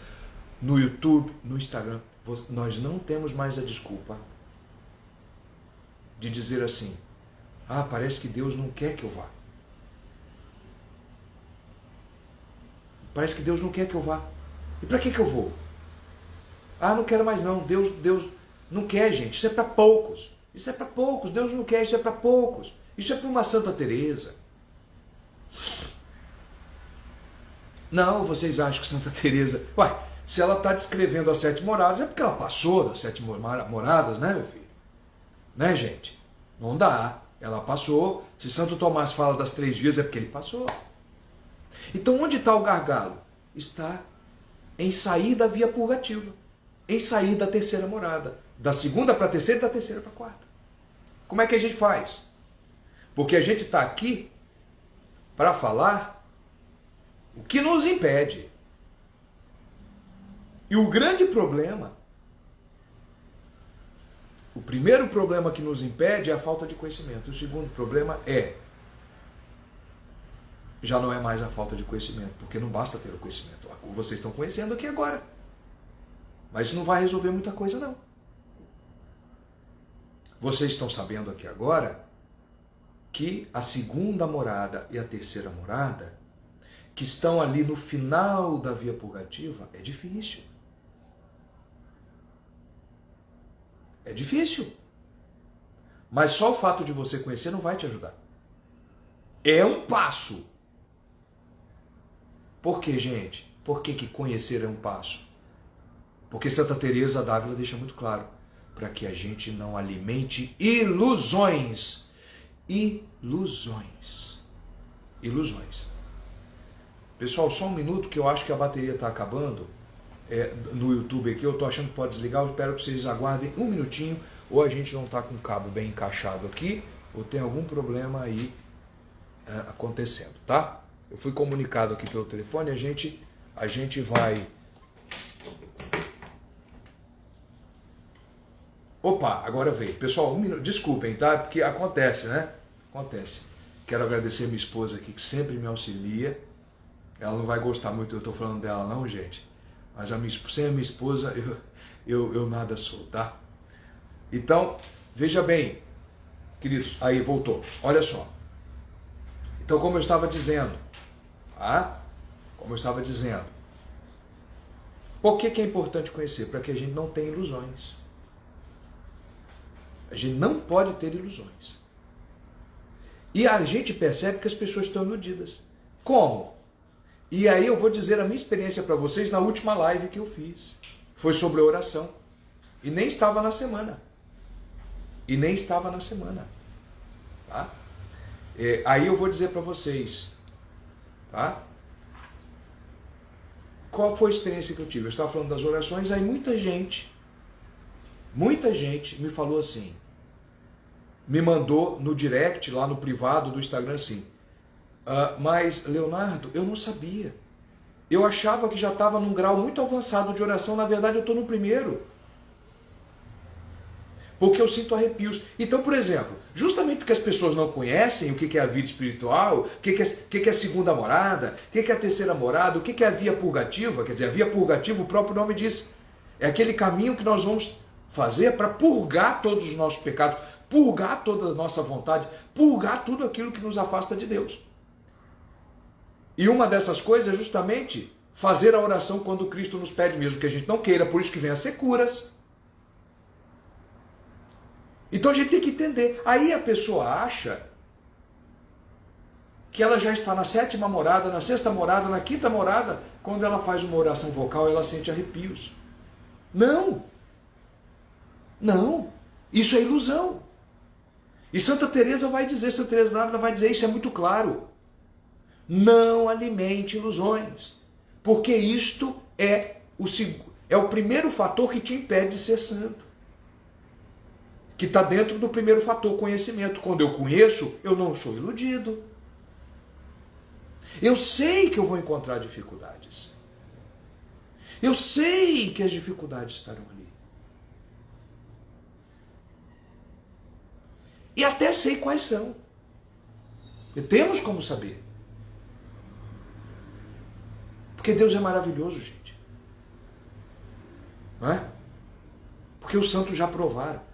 no YouTube, no Instagram, nós não temos mais a desculpa de dizer assim: ah, parece que Deus não quer que eu vá. Parece que Deus não quer que eu vá. E para que eu vou? Ah, não quero mais não. Deus não quer, gente. Isso é para poucos. Isso é para poucos. Deus não quer, isso é para poucos. Isso é para uma Santa Teresa. Não, vocês acham que Santa Teresa... Ué, se ela está descrevendo as 7 moradas, é porque ela passou das 7 moradas, né, meu filho? Né, gente? Não dá. Ela passou. Se Santo Tomás fala das 3 vias, é porque ele passou. Então, onde está o gargalo? Está em sair da via purgativa. Em sair da terceira morada. Da segunda para a terceira e da terceira para a quarta. Como é que a gente faz? Porque a gente está aqui para falar o que nos impede. E o grande problema, o primeiro problema que nos impede é a falta de conhecimento. O segundo problema já não é mais a falta de conhecimento, porque não basta ter o conhecimento. Vocês estão conhecendo aqui agora. Mas isso não vai resolver muita coisa, não. Vocês estão sabendo aqui agora que a segunda morada e a terceira morada, que estão ali no final da via purgativa, é difícil. É difícil. Mas só o fato de você conhecer não vai te ajudar. É um passo. Por quê, gente? Por que conhecer é um passo? Porque Santa Teresa d'Ávila deixa muito claro, para que a gente não alimente ilusões. Ilusões. Pessoal, só um minuto que eu acho que a bateria está acabando no YouTube aqui. Eu estou achando que pode desligar. Eu espero que vocês aguardem um minutinho. Ou a gente não está com o cabo bem encaixado aqui, ou tem algum problema aí acontecendo, tá? Eu fui comunicado aqui pelo telefone. A gente vai... Opa, agora veio. Pessoal, um minuto. Desculpem, tá? Porque acontece, né? Acontece. Quero agradecer a minha esposa aqui, que sempre me auxilia. Ela não vai gostar muito, eu estou falando dela não, gente. Mas sem a minha esposa, eu nada sou, tá? Então, veja bem, queridos. Aí, voltou. Olha só. Então, como eu estava dizendo, tá? Por que é importante conhecer? Para que a gente não tenha ilusões. A gente não pode ter ilusões. E a gente percebe que as pessoas estão iludidas. Como? E aí eu vou dizer a minha experiência para vocês na última live que eu fiz. Foi sobre oração. E nem estava na semana. Tá? Aí eu vou dizer para vocês. Tá? Qual foi a experiência que eu tive? Eu estava falando das orações, aí muita gente me falou assim: me mandou no direct, lá no privado do Instagram, assim, mas Leonardo, eu não sabia. Eu achava que já estava num grau muito avançado de oração, na verdade eu estou no primeiro. Porque eu sinto arrepios. Então, por exemplo, justamente porque as pessoas não conhecem o que é a vida espiritual, o que é a segunda morada, o que é a terceira morada, o que é a via purgativa, quer dizer, a via purgativa, o próprio nome diz, é aquele caminho que nós vamos fazer para purgar todos os nossos pecados, purgar toda a nossa vontade, purgar tudo aquilo que nos afasta de Deus. E uma dessas coisas é justamente fazer a oração quando Cristo nos pede, mesmo que a gente não queira, por isso que vem a ser curas. Então a gente tem que entender. Aí a pessoa acha que ela já está na 7ª morada, na 6ª morada, na 5ª morada, quando ela faz uma oração vocal, ela sente arrepios. Não! Não! Isso é ilusão. E Santa Teresa vai dizer, Santa Teresa d'Ávila vai dizer, isso é muito claro. Não alimente ilusões, porque isto é o primeiro fator que te impede de ser santo. Que está dentro do primeiro fator, conhecimento. Quando eu conheço, eu não sou iludido. Eu sei que eu vou encontrar dificuldades. Eu sei que as dificuldades estarão ali. E até sei quais são. E temos como saber. Porque Deus é maravilhoso, gente. Não é? Porque os santos já provaram.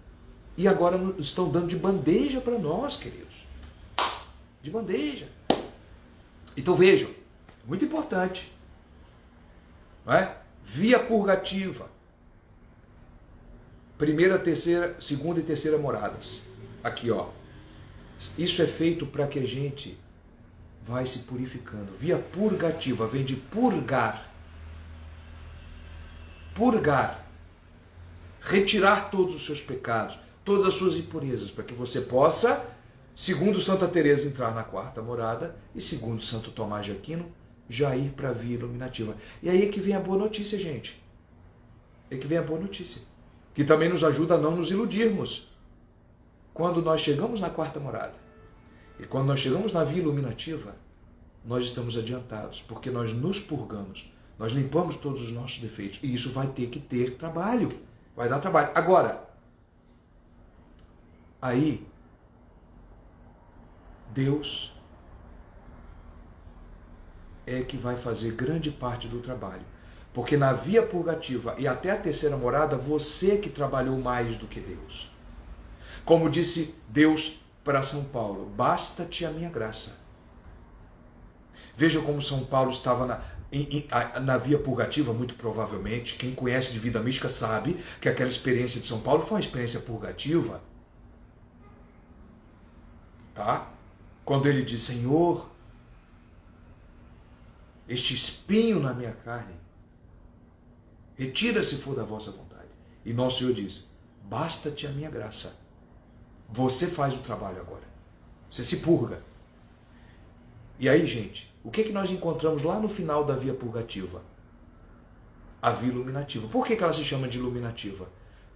E agora estão dando de bandeja para nós, queridos. De bandeja. Então vejam, muito importante. Não é? Via purgativa. 1ª, 3ª, 2ª e 3ª moradas. Aqui, ó. Isso é feito para que a gente vai se purificando. Via purgativa vem de purgar. Purgar. Retirar todos os seus pecados, todas as suas impurezas, para que você possa, segundo Santa Teresa, entrar na 4ª morada e segundo Santo Tomás de Aquino, já ir para a via iluminativa. E aí é que vem a boa notícia, gente. É que vem a boa notícia. Que também nos ajuda a não nos iludirmos. Quando nós chegamos na 4ª morada e quando nós chegamos na via iluminativa, nós estamos adiantados, porque nós nos purgamos, nós limpamos todos os nossos defeitos. E isso vai ter que ter trabalho. Vai dar trabalho. Agora, aí, Deus é que vai fazer grande parte do trabalho. Porque na via purgativa e até a 3ª morada, você que trabalhou mais do que Deus. Como disse Deus para São Paulo, basta-te a minha graça. Veja como São Paulo estava na via purgativa, muito provavelmente. Quem conhece de vida mística sabe que aquela experiência de São Paulo foi uma experiência purgativa. Tá? Quando ele diz, Senhor, este espinho na minha carne, retira se for da vossa vontade. E nosso Senhor diz, basta-te a minha graça. Você faz o trabalho agora. Você se purga. E aí, gente, o que nós encontramos lá no final da via purgativa? A via iluminativa. Por que ela se chama de iluminativa?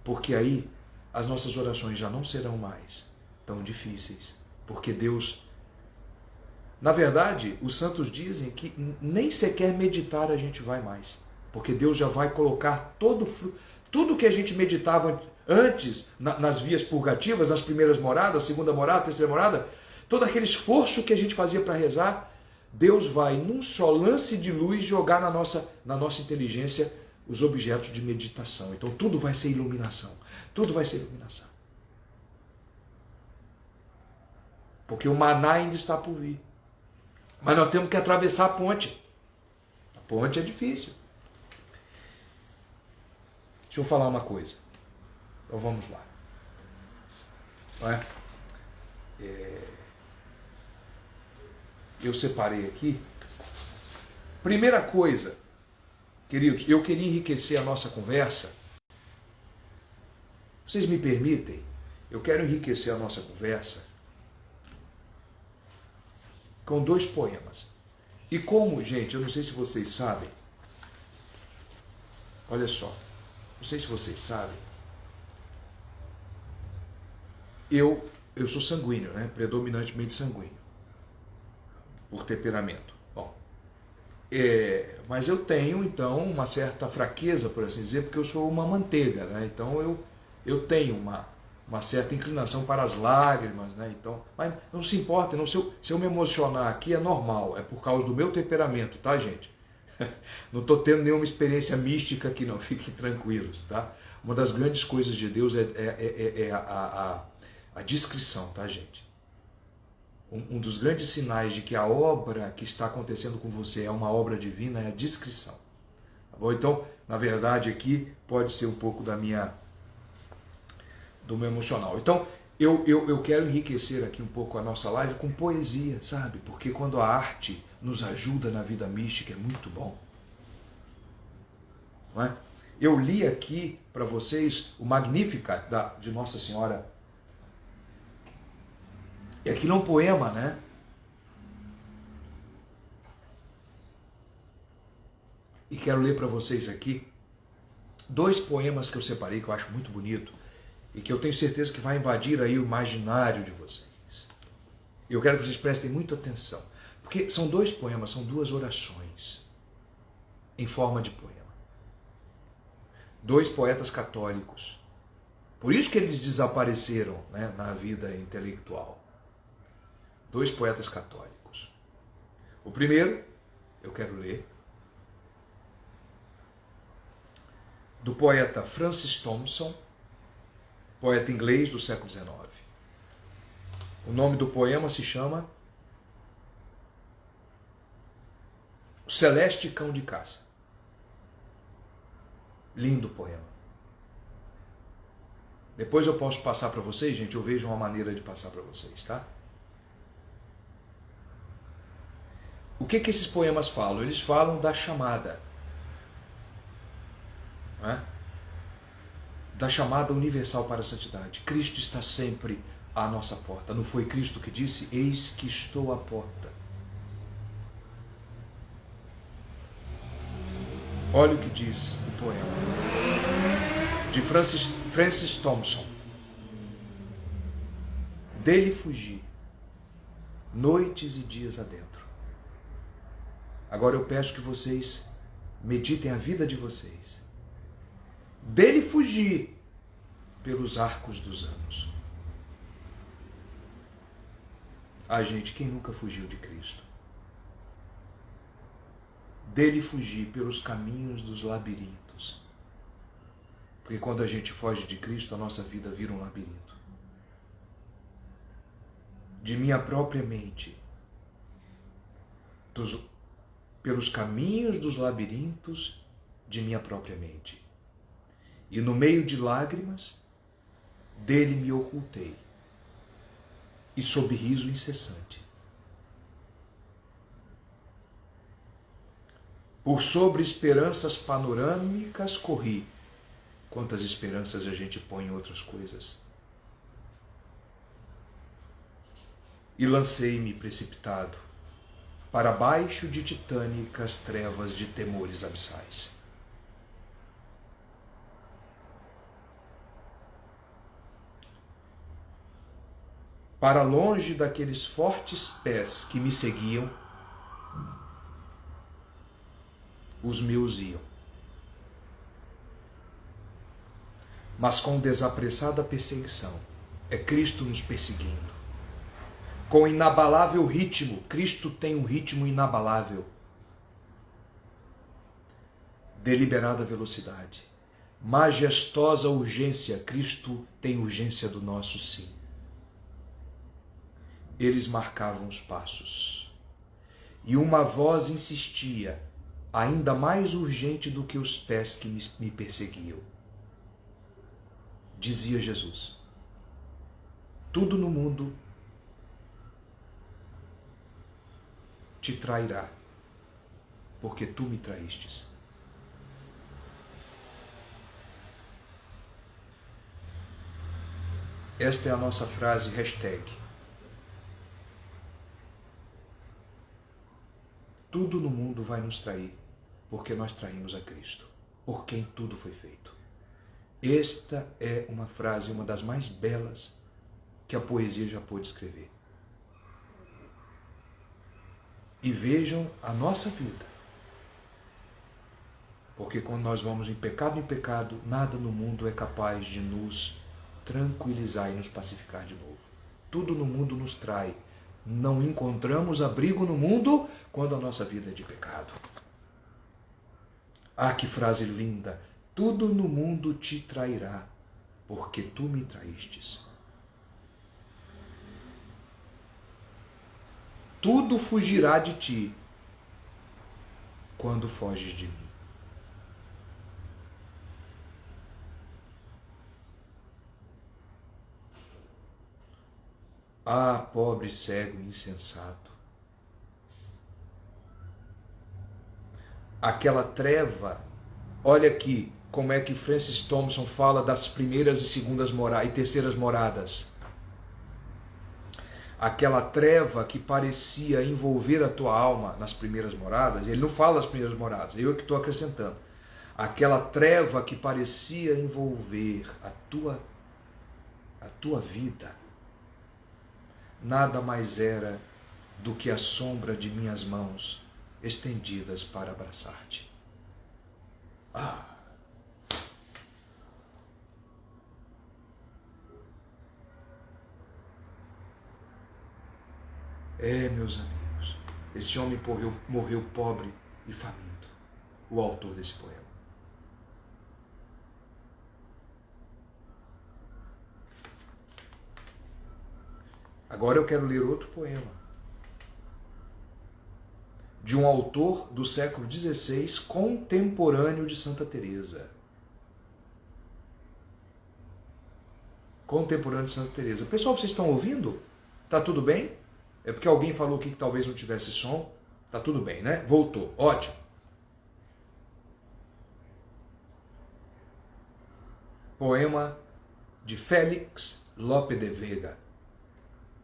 Porque aí as nossas orações já não serão mais tão difíceis. Porque Deus... Na verdade, os santos dizem que nem sequer meditar a gente vai mais. Porque Deus já vai colocar tudo que a gente meditava antes nas vias purgativas, nas primeiras moradas, 2ª morada, 3ª morada, todo aquele esforço que a gente fazia para rezar, Deus vai, num só lance de luz, jogar na nossa inteligência os objetos de meditação. Então tudo vai ser iluminação. Tudo vai ser iluminação. Porque o maná ainda está por vir. Mas nós temos que atravessar a ponte. A ponte é difícil. Deixa eu falar uma coisa. Então vamos lá. Não é? Eu separei aqui. Primeira coisa, queridos, eu queria enriquecer a nossa conversa. Vocês me permitem? Eu quero enriquecer a nossa conversa com 2 poemas. E como, gente, eu não sei se vocês sabem, olha só, não sei se vocês sabem, eu eu sou sanguíneo, né? Predominantemente sanguíneo, por temperamento. Bom, mas eu tenho, então, uma certa fraqueza, por assim dizer, porque eu sou uma manteiga, né? Então eu tenho uma certa inclinação para as lágrimas, né? Então, mas não se importa, não, se eu me emocionar aqui é normal, é por causa do meu temperamento, tá, gente? Não estou tendo nenhuma experiência mística aqui, não, fiquem tranquilos, tá? Uma das grandes coisas de Deus é a discrição, tá, gente? Um dos grandes sinais de que a obra que está acontecendo com você é uma obra divina é a discrição. Tá bom? Então, na verdade, aqui pode ser um pouco do meu emocional. Então, eu quero enriquecer aqui um pouco a nossa live com poesia, sabe? Porque quando a arte nos ajuda na vida mística é muito bom. Não é? Eu li aqui para vocês o Magnificat de Nossa Senhora. E aquilo é um poema, né? E quero ler para vocês aqui 2 poemas que eu separei, que eu acho muito bonito, e que eu tenho certeza que vai invadir aí o imaginário de vocês. Eu quero que vocês prestem muita atenção, porque são 2 poemas, são 2 orações, em forma de poema. 2 poetas católicos. Por isso que eles desapareceram, né, na vida intelectual. 2 poetas católicos. O primeiro, eu quero ler, do poeta Francis Thompson, poeta inglês do século XIX. O nome do poema se chama O Celeste Cão de Caça. Lindo poema. Depois eu posso passar para vocês, gente, eu vejo uma maneira de passar para vocês, tá? O que esses poemas falam? Eles falam da chamada. Né? Da chamada universal para a santidade. Cristo está sempre à nossa porta. Não foi Cristo que disse, eis que estou à porta. Olha o que diz o poema de Francis Thompson. Dele fugi, noites e dias adentro. Agora eu peço que vocês meditem a vida de vocês. Dele fugi pelos arcos dos anos. Ah, gente, quem nunca fugiu de Cristo? Dele fugi pelos caminhos dos labirintos. Porque quando a gente foge de Cristo, a nossa vida vira um labirinto. De minha própria mente, pelos caminhos dos labirintos de minha própria mente. E no meio de lágrimas, dele me ocultei, e sob riso incessante. Por sobre esperanças panorâmicas corri. Quantas esperanças a gente põe em outras coisas. E lancei-me precipitado para baixo de titânicas trevas de temores abissais. Para longe daqueles fortes pés que me seguiam, os meus iam. Mas com desapressada perseguição, é Cristo nos perseguindo. Com inabalável ritmo, Cristo tem um ritmo inabalável. Deliberada velocidade, majestosa urgência, Cristo tem urgência do nosso sim. Eles marcavam os passos. E uma voz insistia, ainda mais urgente do que os pés que me perseguiam. Dizia Jesus: tudo no mundo te trairá, porque tu me traístes. Esta é a nossa frase, hashtag. Tudo no mundo vai nos trair, porque nós traímos a Cristo, por quem tudo foi feito. Esta é uma frase, uma das mais belas que a poesia já pôde escrever. E vejam a nossa vida. Porque quando nós vamos em pecado, nada no mundo é capaz de nos tranquilizar e nos pacificar de novo. Tudo no mundo nos trai. Não encontramos abrigo no mundo quando a nossa vida é de pecado. Ah, que frase linda! Tudo no mundo te trairá, porque tu me traístes. Tudo fugirá de ti quando foges de mim. Ah, pobre cego insensato. Aquela treva, olha aqui como é que Francis Thompson fala das primeiras e segundas e terceiras moradas. Aquela treva que parecia envolver a tua alma nas primeiras moradas, ele não fala das primeiras moradas, eu é que estou acrescentando. Aquela treva que parecia envolver a tua vida, nada mais era do que a sombra de minhas mãos estendidas para abraçar-te. Ah! Meus amigos, esse homem morreu pobre e faminto, o autor desse poema. Agora eu quero ler outro poema, de um autor do século XVI, contemporâneo de Santa Teresa. Contemporâneo de Santa Teresa. Pessoal, vocês estão ouvindo? Tá tudo bem? É porque alguém falou aqui que talvez não tivesse som. Tá tudo bem, né? Voltou. Ótimo. Poema de Félix Lope de Vega,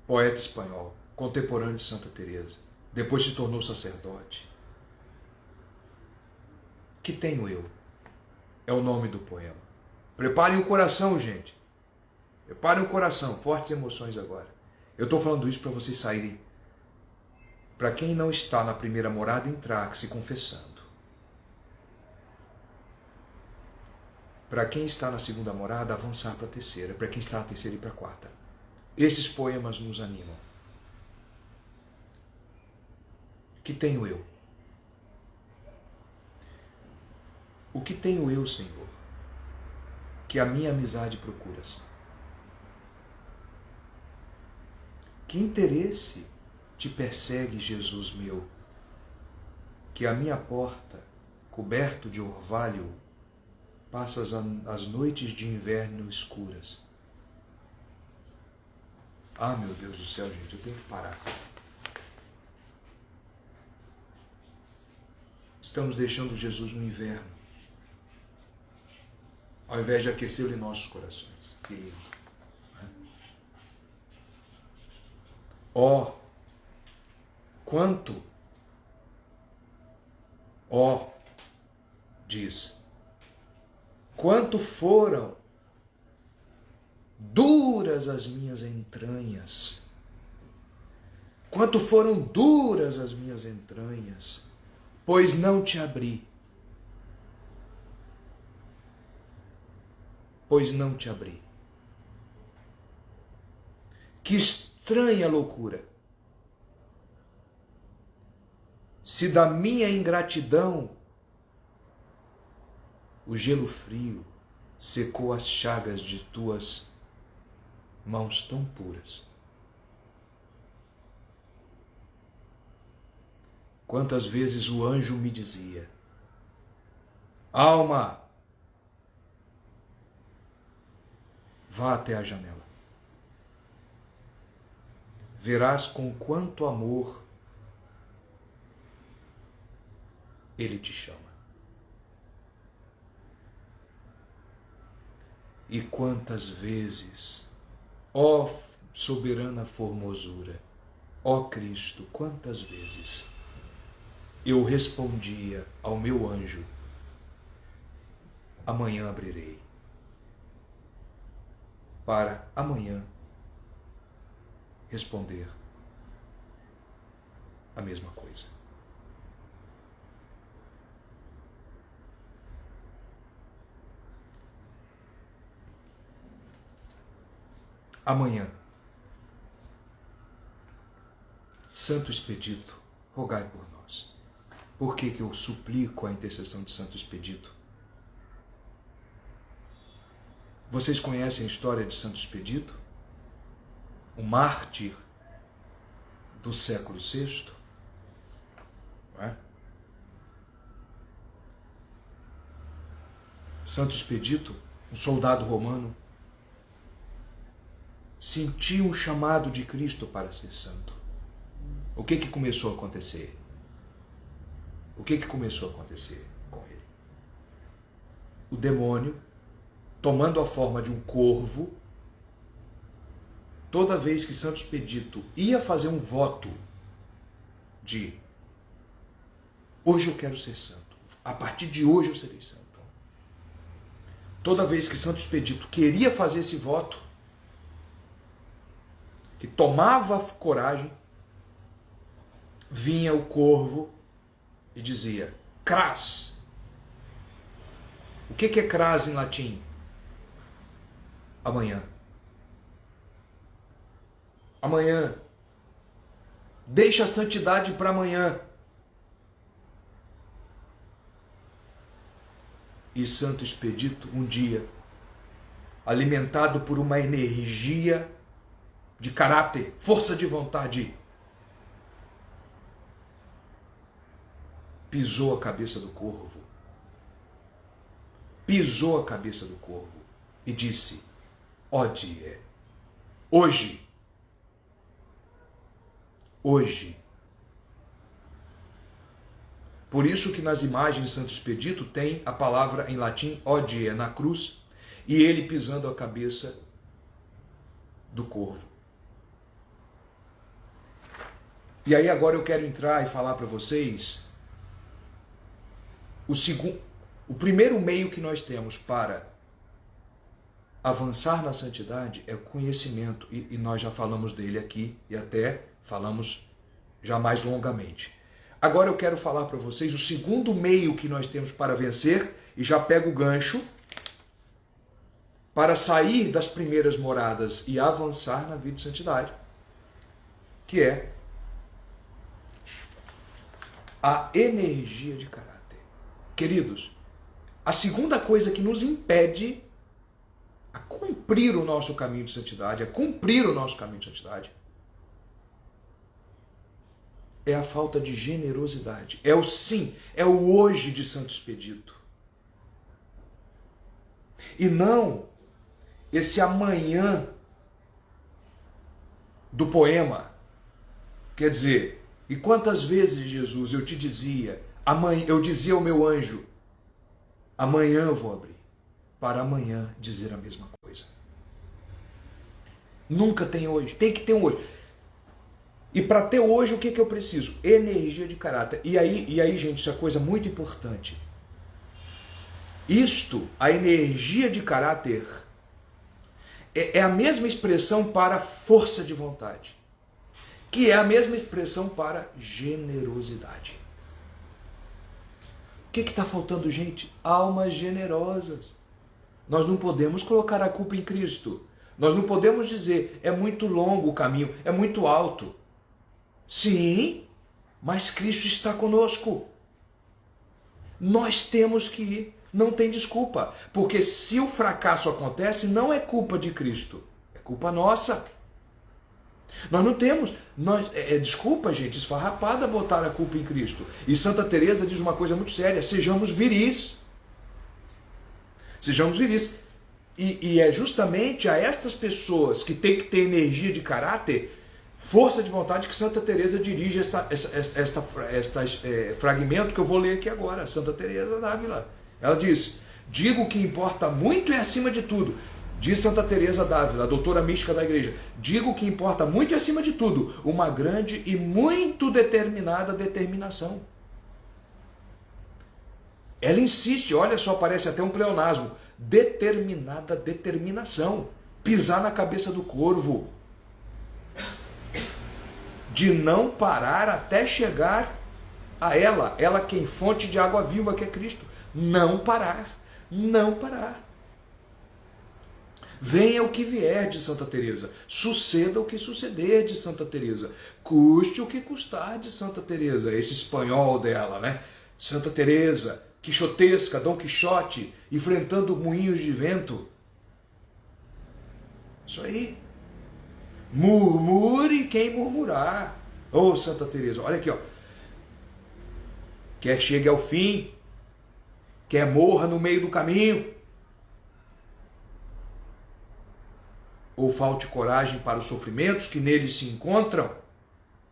poeta espanhol, contemporâneo de Santa Teresa. Depois se tornou sacerdote. Que tenho eu? É o nome do poema. Preparem o coração, gente. Preparem o coração. Fortes emoções agora. Eu estou falando isso para vocês saírem. Para quem não está na primeira morada, entrar se confessando. Para quem está na segunda morada, avançar para a terceira. Para quem está na terceira, ir para a quarta. Esses poemas nos animam. Que tenho eu? O que tenho eu, Senhor, que a minha amizade procuras? Que interesse te persegue, Jesus meu, que a minha porta, coberto de orvalho, passas as noites de inverno escuras? Ah, meu Deus do céu, gente, eu tenho que parar. Estamos deixando Jesus no inverno, ao invés de aquecê-lo em nossos corações. Que lindo. Ó, quanto, diz, quanto foram duras as minhas entranhas, quanto foram duras as minhas entranhas, pois não te abri. Pois não te abri. Que estranha loucura! Se da minha ingratidão o gelo frio secou as chagas de tuas mãos tão puras. Quantas vezes o anjo me dizia: alma, vá até a janela. Verás com quanto amor ele te chama. E quantas vezes, ó soberana formosura, ó Cristo, quantas vezes eu respondia ao meu anjo: amanhã abrirei. Para amanhã responder a mesma coisa. Amanhã, Santo Expedito, rogai por nós. Por que eu suplico a intercessão de Santo Expedito? Vocês conhecem a história de Santo Expedito? O mártir do século VI? Não é? Santo Expedito, um soldado romano, sentiu um chamado de Cristo para ser santo. O que começou a acontecer? O que começou a acontecer com ele? O demônio, tomando a forma de um corvo, toda vez que Santo Expedito ia fazer um voto de hoje eu quero ser santo, a partir de hoje eu serei santo. Toda vez que Santo Expedito queria fazer esse voto, que tomava coragem, vinha o corvo e dizia, cras. O que é cras em latim? Amanhã. Amanhã. Deixa a santidade para amanhã. E Santo Expedito, um dia, alimentado por uma energia de caráter, força de vontade, pisou a cabeça do corvo. Pisou a cabeça do corvo e disse, ó dia, hoje, por isso que nas imagens de Santo Expedito tem a palavra em latim odie na cruz e ele pisando a cabeça do corvo. E aí agora eu quero entrar e falar para vocês o primeiro meio que nós temos para avançar na santidade é o conhecimento, e nós já falamos dele aqui e até falamos já mais longamente. Agora eu quero falar para vocês o segundo meio que nós temos para vencer, e já pego o gancho, para sair das primeiras moradas e avançar na vida de santidade, que é a energia de caráter. Queridos, a segunda coisa que nos impede a cumprir o nosso caminho de santidade, a cumprir o nosso caminho de santidade, é a falta de generosidade. É o sim, é o hoje de Santo Expedito. E não esse amanhã do poema. Quer dizer, e quantas vezes, Jesus, eu te dizia, eu dizia ao meu anjo, amanhã eu vou abrir, para amanhã dizer a mesma coisa. Nunca tem hoje, tem que ter um hoje. E para ter hoje, o que eu preciso? Energia de caráter. E aí, gente, isso é coisa muito importante. A energia de caráter, é a mesma expressão para força de vontade, que é a mesma expressão para generosidade. O que está faltando, gente? Almas generosas. Nós não podemos colocar a culpa em Cristo. Nós não podemos dizer, é muito longo o caminho, é muito alto. Sim, mas Cristo está conosco. Nós temos que ir, não tem desculpa. Porque se o fracasso acontece, não é culpa de Cristo, é culpa nossa. Nós não temos, desculpa, gente, esfarrapada botar a culpa em Cristo. E Santa Teresa diz uma coisa muito séria, sejamos viris. Sejamos viris. E é justamente a estas pessoas que têm que ter energia de caráter, força de vontade, que Santa Teresa dirige este fragmento que eu vou ler aqui agora. Santa Teresa d'Ávila. Ela diz, digo que importa muito e acima de tudo. Diz Santa Teresa d'Ávila, a doutora mística da igreja, digo que importa muito e acima de tudo, uma grande e muito determinada determinação. Ela insiste, olha só, parece até um pleonasmo, determinada determinação, pisar na cabeça do corvo. de não parar até chegar a ela quem fonte de água viva, que é Cristo. Não parar, não parar. Venha o que vier de Santa Teresa, suceda o que suceder de Santa Teresa, custe o que custar de Santa Teresa, esse espanhol dela, né? Santa Teresa, quixotesca, Dom Quixote, enfrentando moinhos de vento. Isso aí. Murmure quem murmurar. Ô, Santa Teresa, olha aqui, ó. Quer chegue ao fim, quer morra no meio do caminho, ou falte coragem para os sofrimentos que neles se encontram,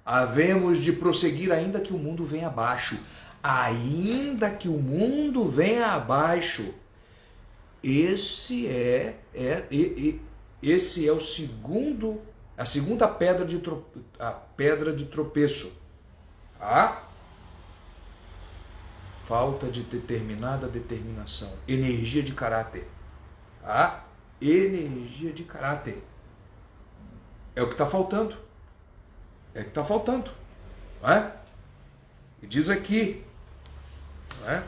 havemos de prosseguir ainda que o mundo venha abaixo. Ainda que o mundo venha abaixo. Esse é a segunda pedra de tropeço. A falta de determinada determinação, energia de caráter. A energia de caráter. É o que está faltando. É o que está faltando. Não é? E diz aqui, não é?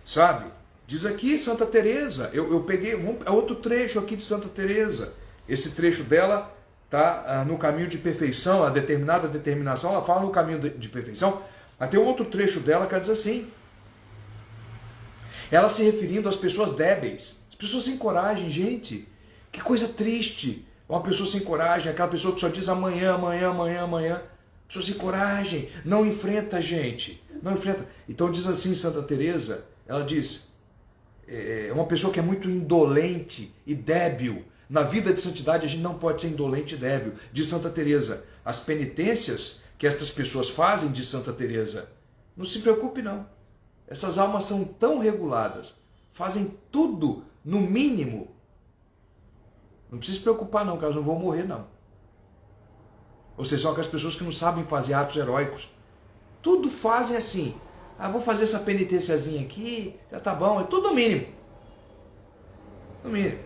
Sabe? Diz aqui Santa Teresa. Eu peguei outro trecho aqui de Santa Teresa. Esse trecho dela está no caminho de perfeição, a determinada determinação. Ela fala no caminho de perfeição. Mas tem outro trecho dela que ela diz assim. Ela se referindo às pessoas débeis. As pessoas sem coragem, gente. Que coisa triste. Uma pessoa sem coragem, aquela pessoa que só diz amanhã, amanhã, amanhã, amanhã. Pessoa sem coragem, não enfrenta, gente. Não enfrenta. Então diz assim Santa Teresa, ela diz, é uma pessoa que é muito indolente e débil. Na vida de santidade a gente não pode ser indolente e débil. Diz Santa Teresa, as penitências que estas pessoas fazem, de Santa Teresa, não se preocupe não. Essas almas são tão reguladas, fazem tudo no mínimo. Não precisa se preocupar não, que elas não vão morrer não. Ou seja, são aquelas pessoas que não sabem fazer atos heróicos. Tudo fazem assim. Ah, vou fazer essa penitênciazinha aqui, já tá bom, é tudo no mínimo. No mínimo.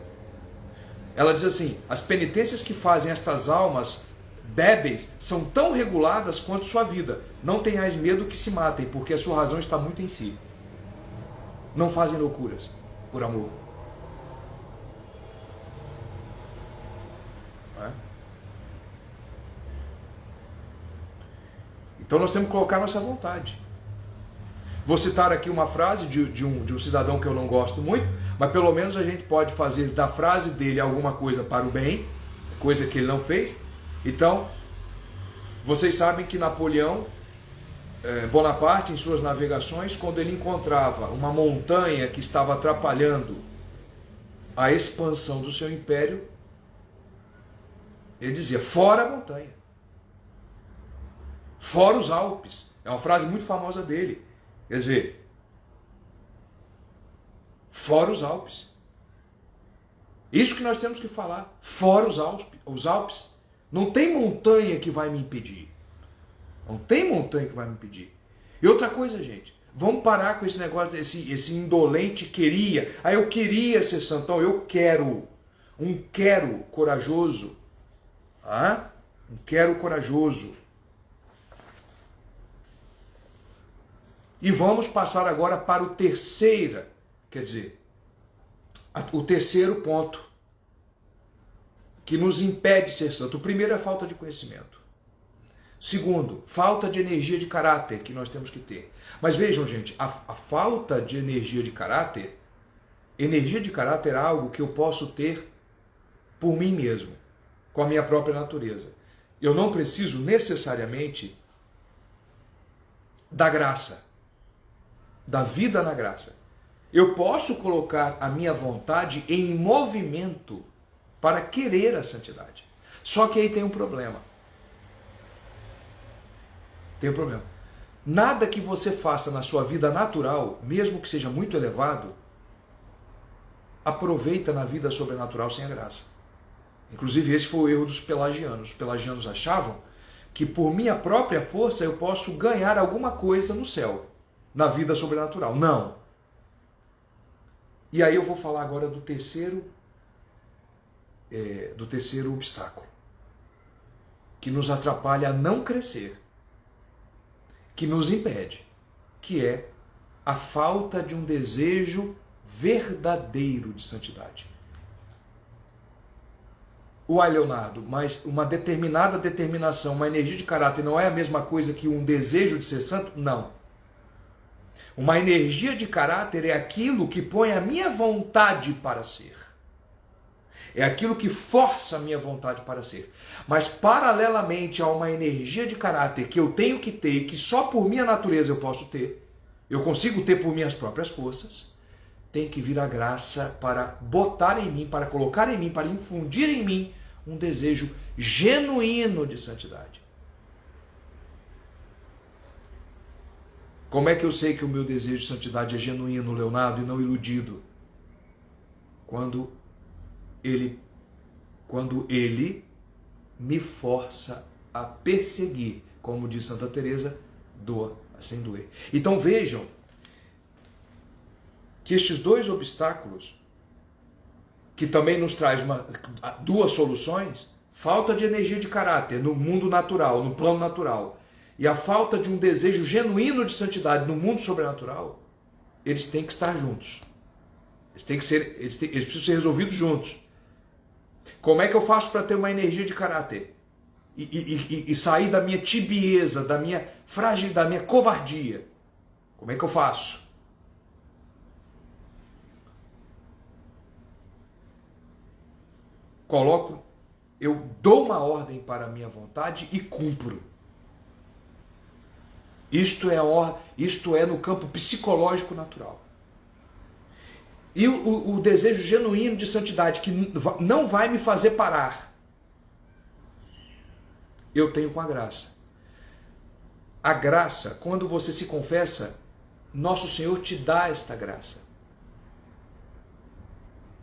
Ela diz assim, as penitências que fazem estas almas débeis são tão reguladas quanto sua vida. Não tenhais medo que se matem, porque a sua razão está muito em si. Não fazem loucuras por amor. Não é? Então nós temos que colocar nossa vontade. Vou citar aqui uma frase de um cidadão que eu não gosto muito, mas pelo menos a gente pode fazer da frase dele alguma coisa para o bem, coisa que ele não fez. Então, vocês sabem que Napoleão Bonaparte, em suas navegações, quando ele encontrava uma montanha que estava atrapalhando a expansão do seu império, ele dizia, fora a montanha, fora os Alpes. É uma frase muito famosa dele. Quer dizer, fora os Alpes. Isso que nós temos que falar, fora os Alpes. Não tem montanha que vai me impedir. Não tem montanha que vai me impedir. E outra coisa, gente, vamos parar com esse negócio, esse indolente queria. Ah, eu queria ser santão, eu quero. Um quero corajoso. Ah? Um quero corajoso. E vamos passar agora para o terceiro ponto que nos impede de ser santo. O primeiro é a falta de conhecimento. Segundo, falta de energia de caráter que nós temos que ter. Mas vejam, gente, a falta de energia de caráter é algo que eu posso ter por mim mesmo, com a minha própria natureza. Eu não preciso necessariamente da graça, da vida na graça. Eu posso colocar a minha vontade em movimento para querer a santidade. Só que aí tem um problema. Tem um problema. Nada que você faça na sua vida natural, mesmo que seja muito elevado, aproveita na vida sobrenatural sem a graça. Inclusive esse foi o erro dos pelagianos. Os pelagianos achavam que por minha própria força eu posso ganhar alguma coisa no céu, na vida sobrenatural. Não. E aí eu vou falar agora do terceiro obstáculo. que nos atrapalha a não crescer, que nos impede, que é a falta de um desejo verdadeiro de santidade. Uai, Leonardo, mas uma determinada determinação, uma energia de caráter não é a mesma coisa que um desejo de ser santo? Não. Uma energia de caráter é aquilo que põe a minha vontade para ser. É aquilo que força a minha vontade para ser. Mas paralelamente a uma energia de caráter que eu tenho que ter e que só por minha natureza eu posso ter, eu consigo ter por minhas próprias forças, tem que vir a graça para botar em mim, para colocar em mim, para infundir em mim um desejo genuíno de santidade. Como é que eu sei que o meu desejo de santidade é genuíno, Leonardo, e não iludido? Quando ele me força a perseguir, como diz Santa Teresa, doa sem doer. Então vejam que estes dois obstáculos, que também nos traz duas soluções, falta de energia de caráter no mundo natural, no plano natural, e a falta de um desejo genuíno de santidade no mundo sobrenatural, eles têm que estar juntos. Eles precisam ser resolvidos juntos. Como é que eu faço para ter uma energia de caráter? E sair da minha tibieza, da minha fragilidade, da minha covardia? Como é que eu faço? Eu dou uma ordem para a minha vontade e cumpro. Isto é no campo psicológico natural. E o desejo genuíno de santidade, que não vai me fazer parar, eu tenho com a graça. A graça, quando você se confessa, nosso Senhor te dá esta graça.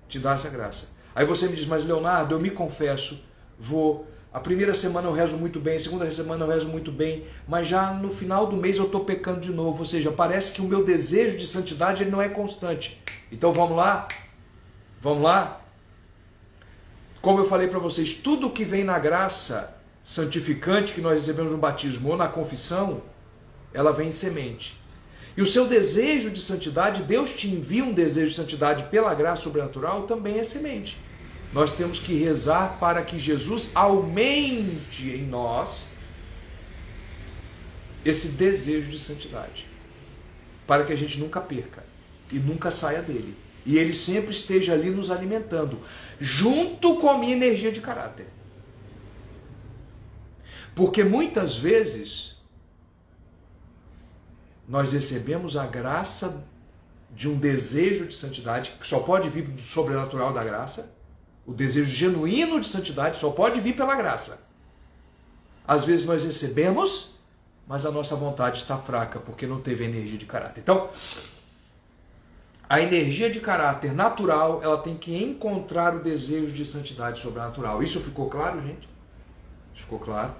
Te dá essa graça. Aí você me diz, mas Leonardo, eu me confesso, a primeira semana eu rezo muito bem, a segunda semana eu rezo muito bem, mas já no final do mês eu estou pecando de novo, ou seja, parece que o meu desejo de santidade ele não é constante. Então vamos lá? Vamos lá? Como eu falei para vocês, tudo que vem na graça santificante que nós recebemos no batismo ou na confissão, ela vem em semente. E o seu desejo de santidade, Deus te envia um desejo de santidade pela graça sobrenatural, também é semente. Nós temos que rezar para que Jesus aumente em nós esse desejo de santidade, para que a gente nunca perca e nunca saia dele. E ele sempre esteja ali nos alimentando, junto com a minha energia de caráter. Porque muitas vezes nós recebemos a graça de um desejo de santidade, que só pode vir do sobrenatural da graça. O desejo genuíno de santidade só pode vir pela graça. Às vezes nós recebemos, mas a nossa vontade está fraca, porque não teve energia de caráter. Então, a energia de caráter natural, ela tem que encontrar o desejo de santidade sobrenatural. Isso ficou claro, gente? Ficou claro?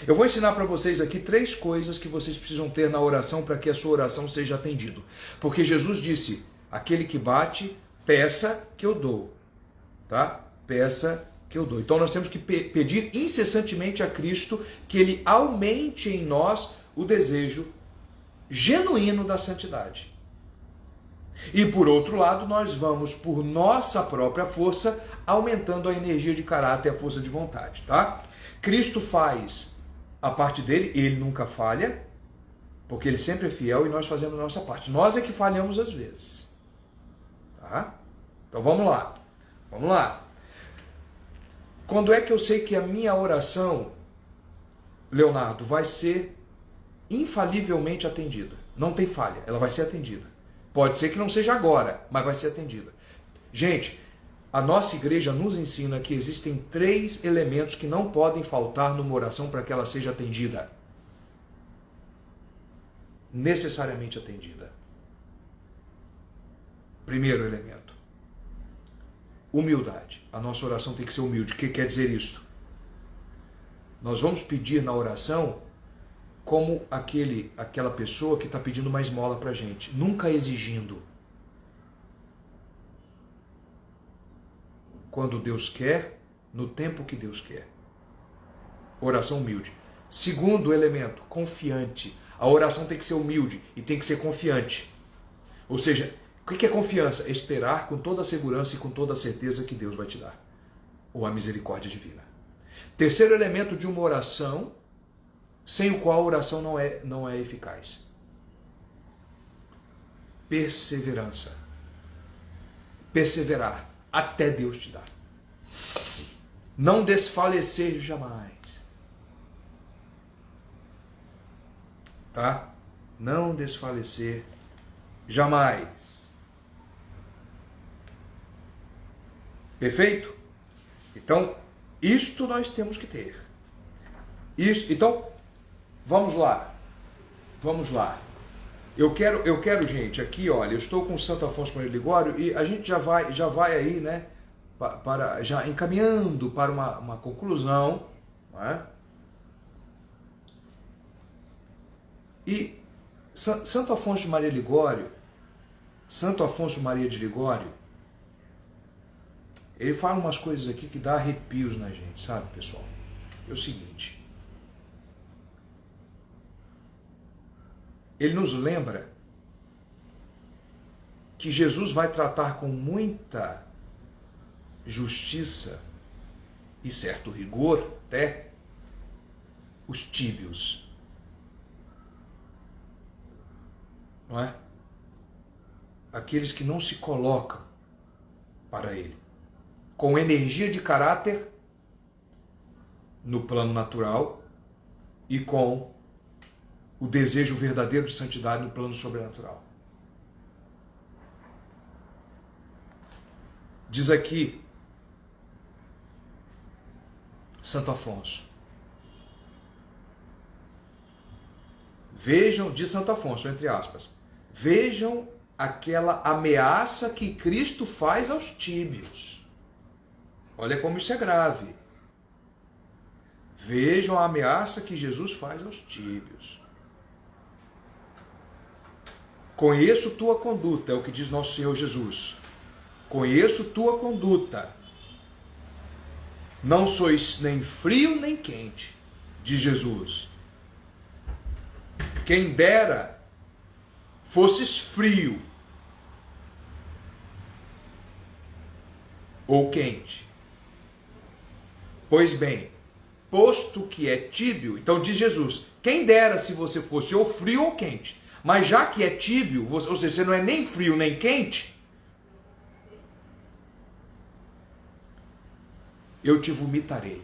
Eu vou ensinar para vocês aqui 3 coisas que vocês precisam ter na oração para que a sua oração seja atendida. Porque Jesus disse, aquele que bate, peça que eu dou. Tá? Peça que eu dou. Então nós temos que pedir incessantemente a Cristo que Ele aumente em nós o desejo genuíno da santidade. E por outro lado, nós vamos, por nossa própria força, aumentando a energia de caráter e a força de vontade. Tá? Cristo faz a parte dele, ele nunca falha, porque ele sempre é fiel e nós fazemos a nossa parte. Nós é que falhamos às vezes. Tá? Então vamos lá. Vamos lá. Quando é que eu sei que a minha oração, Leonardo, vai ser infalivelmente atendida? Não tem falha, ela vai ser atendida. Pode ser que não seja agora, mas vai ser atendida. Gente, a nossa igreja nos ensina que existem 3 elementos que não podem faltar numa oração para que ela seja atendida. Necessariamente atendida. Primeiro elemento. Humildade. A nossa oração tem que ser humilde. O que quer dizer isto? Nós vamos pedir na oração como aquela pessoa que está pedindo uma esmola para a gente. Nunca exigindo. Quando Deus quer, no tempo que Deus quer. Oração humilde. Segundo elemento, confiante. A oração tem que ser humilde e tem que ser confiante. Ou seja, o que é confiança? É esperar com toda a segurança e com toda a certeza que Deus vai te dar. Ou a misericórdia divina. Terceiro elemento de uma oração, sem o qual a oração não é eficaz. Perseverança. Perseverar até Deus te dar. Não desfalecer jamais. Tá? Não desfalecer jamais. Perfeito? Então, isto nós temos que ter. Isso, então, vamos lá. Vamos lá. Eu quero, gente, aqui, olha, eu estou com Santo Afonso Maria de Ligório e a gente já vai aí, né, já encaminhando para uma conclusão, não é? E Santo Afonso Maria de Ligório, ele fala umas coisas aqui que dá arrepios na gente, sabe, pessoal? É o seguinte. Ele nos lembra que Jesus vai tratar com muita justiça e certo rigor até os tíbios. Não é? Aqueles que não se colocam para ele, com energia de caráter no plano natural e com o desejo verdadeiro de santidade no plano sobrenatural. Diz aqui Santo Afonso. Vejam, diz Santo Afonso, entre aspas, vejam aquela ameaça que Cristo faz aos tíbios. Olha como isso é grave. Vejam a ameaça que Jesus faz aos tíbios. Conheço tua conduta, é o que diz nosso Senhor Jesus. Conheço tua conduta. Não sois nem frio nem quente, diz Jesus. Quem dera fosses frio ou quente. Pois bem, posto que é tíbio, então diz Jesus, quem dera se você fosse ou frio ou quente. Mas já que é tíbio, ou seja, você não é nem frio nem quente, eu te vomitarei.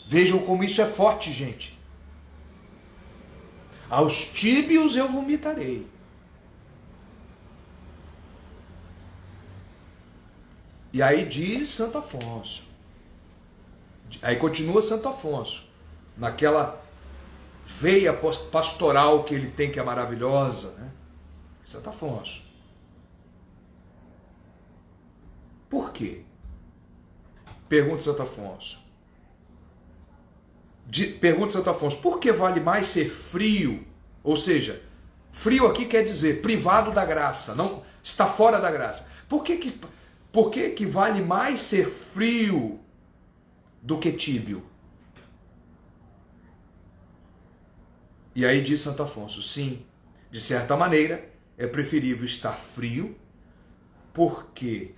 Vejam como isso é forte, gente. Aos tíbios eu vomitarei. E aí diz Santo Afonso. Aí continua Santo Afonso. Naquela veia pastoral que ele tem, que é maravilhosa, né? Santo Afonso. Por quê? Pergunta Santo Afonso. Pergunta Santo Afonso, por que vale mais ser frio? Ou seja, frio aqui quer dizer privado da graça, não está fora da graça. Por que vale mais ser frio do que tíbio? E aí diz Santo Afonso, sim, de certa maneira é preferível estar frio, porque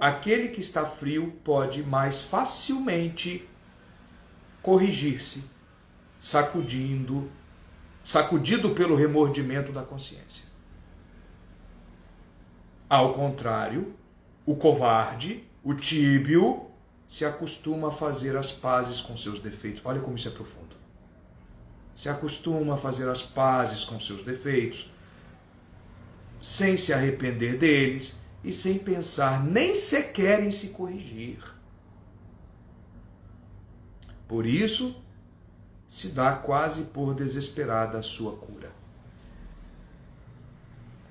aquele que está frio pode mais facilmente corrigir-se, sacudido pelo remordimento da consciência. Ao contrário, o covarde, o tíbio, se acostuma a fazer as pazes com seus defeitos. Olha como isso é profundo. Se acostuma a fazer as pazes com seus defeitos, sem se arrepender deles e sem pensar nem sequer em se corrigir. Por isso, se dá quase por desesperada a sua cura.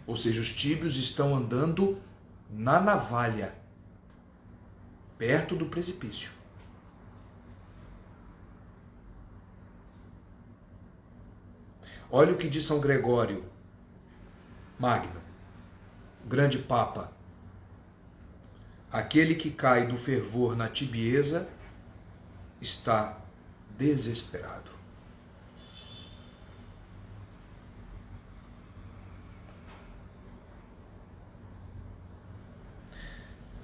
Ou seja, os tíbios estão andando na navalha, perto do precipício. Olha o que diz São Gregório Magno, o grande Papa Aquele que cai do fervor na tibieza está desesperado.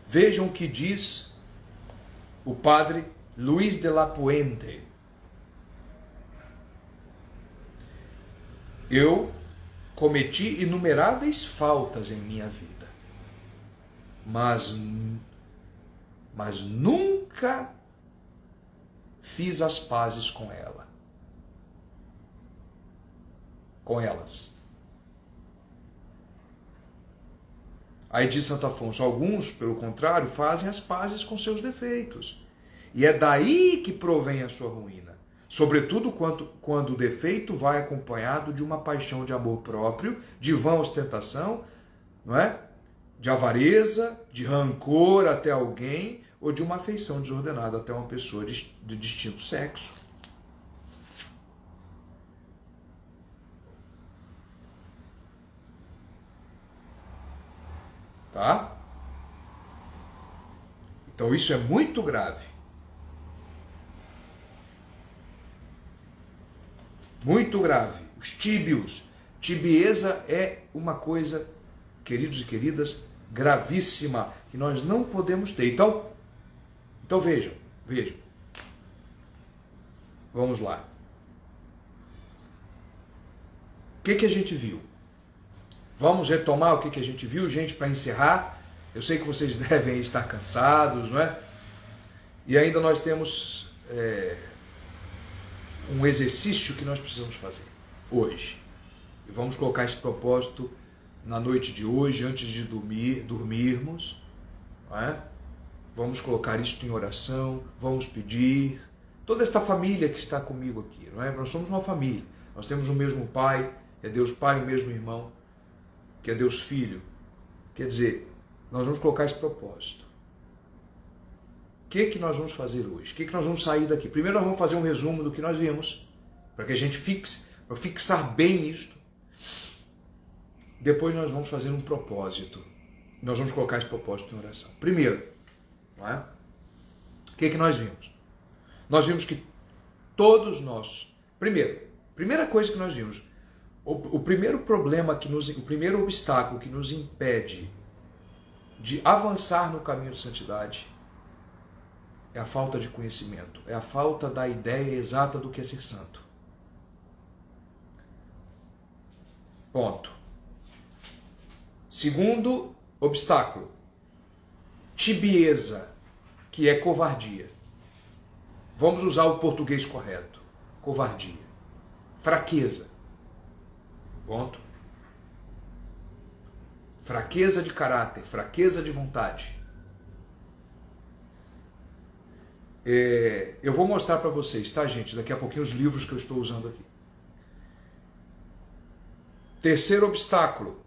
Vejam o que diz o padre Luís de la Puente. Eu cometi inumeráveis faltas em minha vida, mas nunca fiz as pazes com elas. Aí diz Santo Afonso, alguns, pelo contrário, fazem as pazes com seus defeitos. E é daí que provém a sua ruína. Sobretudo quando o defeito vai acompanhado de uma paixão de amor próprio, de vã ostentação, não é? De avareza, de rancor até alguém, ou de uma afeição desordenada até uma pessoa de distinto sexo. Tá? Então isso é muito grave. Muito grave. Os tíbios. Tibieza é uma coisa, queridos e queridas, gravíssima, que nós não podemos ter. Então vejam. Vamos lá. O que a gente viu? Vamos retomar o que a gente viu, gente, para encerrar. Eu sei que vocês devem estar cansados, não é? E ainda nós temos um exercício que nós precisamos fazer hoje. E vamos colocar esse propósito na noite de hoje, antes de dormirmos. Não é? Vamos colocar isto em oração, vamos pedir. Toda esta família que está comigo aqui, não é? Nós somos uma família. Nós temos o mesmo Pai, é Deus Pai, o mesmo irmão, que é Deus Filho. Quer dizer, nós vamos colocar esse propósito. O que nós vamos fazer hoje? O que nós vamos sair daqui? Primeiro nós vamos fazer um resumo do que nós vimos, para que a gente para fixar bem isto. Depois nós vamos fazer um propósito. Nós vamos colocar esse propósito em oração. Primeiro, não é? O que nós vimos? Nós vimos que todos nós... Primeira coisa que nós vimos, o primeiro problema, o primeiro obstáculo que nos impede de avançar no caminho de santidade é a falta de conhecimento, é a falta da ideia exata do que é ser santo. Ponto. Segundo obstáculo, tibieza, que é covardia. Vamos usar o português correto. Covardia. Fraqueza. Ponto. Fraqueza de caráter, fraqueza de vontade. Eu vou mostrar para vocês, tá, gente? Daqui a pouquinho os livros que eu estou usando aqui. Terceiro obstáculo.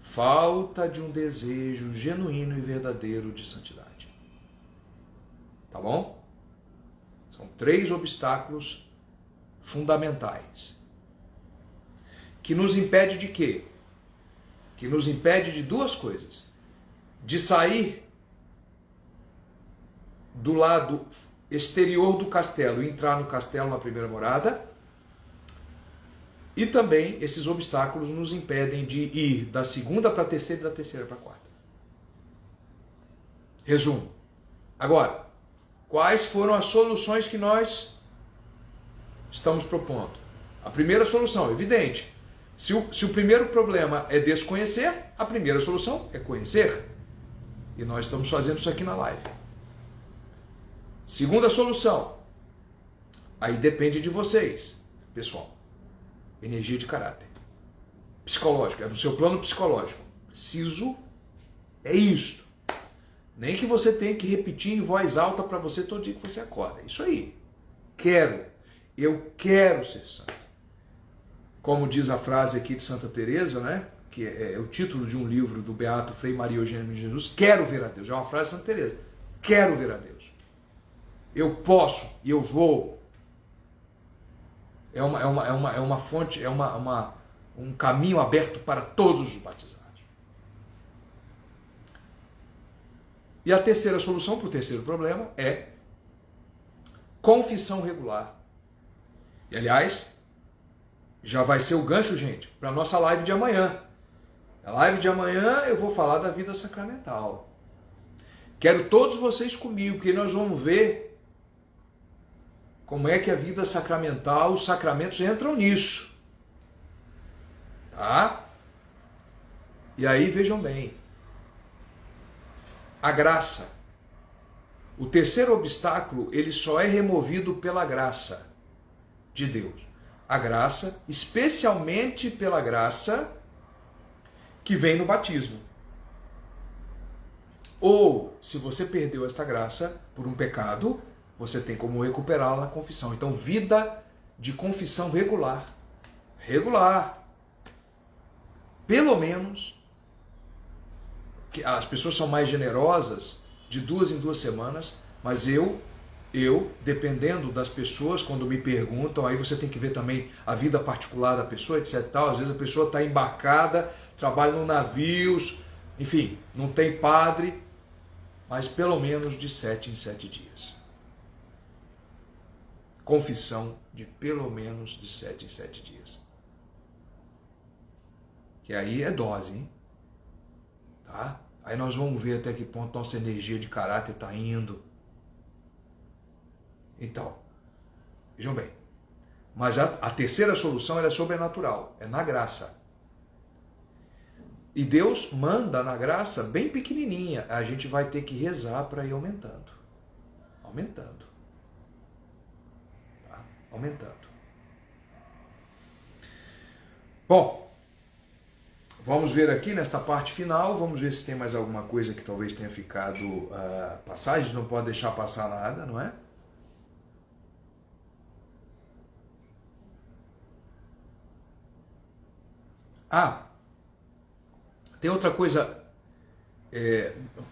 Falta de um desejo genuíno e verdadeiro de santidade. Tá bom? São 3 obstáculos fundamentais. Que nos impede de quê? Que nos impede de 2 coisas. De sair do lado exterior do castelo e entrar no castelo na primeira morada. E também esses obstáculos nos impedem de ir da segunda para a terceira e da terceira para a quarta. Resumo. Agora, quais foram as soluções que nós estamos propondo? A primeira solução, evidente. Se o primeiro problema é desconhecer, a primeira solução é conhecer. E nós estamos fazendo isso aqui na live. Segunda solução. Aí depende de vocês, pessoal. Energia de caráter. Psicológico, é no seu plano psicológico. Preciso, é isto. Nem que você tenha que repetir em voz alta para você todo dia que você acorda. É isso aí. Eu quero ser santo. Como diz a frase aqui de Santa Teresa, né? Que é o título de um livro do Beato Frei Maria Eugênio de Jesus. Quero ver a Deus. É uma frase de Santa Teresa. Quero ver a Deus. Eu posso e eu vou. É uma fonte, um caminho aberto para todos os batizados. E a terceira solução para o terceiro problema é confissão regular. E, aliás, já vai ser o gancho, gente, para a nossa live de amanhã. Na live de amanhã eu vou falar da vida sacramental. Quero todos vocês comigo, porque nós vamos ver como é que a vida sacramental, os sacramentos entram nisso. Tá? E aí, vejam bem. A graça. O terceiro obstáculo, ele só é removido pela graça de Deus. A graça, especialmente pela graça que vem no batismo. Ou, se você perdeu esta graça por um pecado, você tem como recuperá-la na confissão. Então, vida de confissão regular. Regular. Pelo menos, que as pessoas são mais generosas, de 2 em 2 semanas, mas eu, dependendo das pessoas, quando me perguntam, aí você tem que ver também a vida particular da pessoa, etc. Tal. Às vezes a pessoa está embarcada, trabalha em navios, enfim, não tem padre, mas pelo menos de 7 em 7 dias. Confissão de pelo menos de 7 em 7 dias. Que aí é dose, hein? Tá? Aí nós vamos ver até que ponto nossa energia de caráter está indo. Então, vejam bem. Mas a terceira solução ela é sobrenatural, é na graça. E Deus manda na graça bem pequenininha. A gente vai ter que rezar para ir aumentando. Aumentando. Tá? Aumentando. Bom, vamos ver aqui nesta parte final, vamos ver se tem mais alguma coisa que talvez tenha ficado passar. A gente não pode deixar passar nada, não é? Tem outra coisa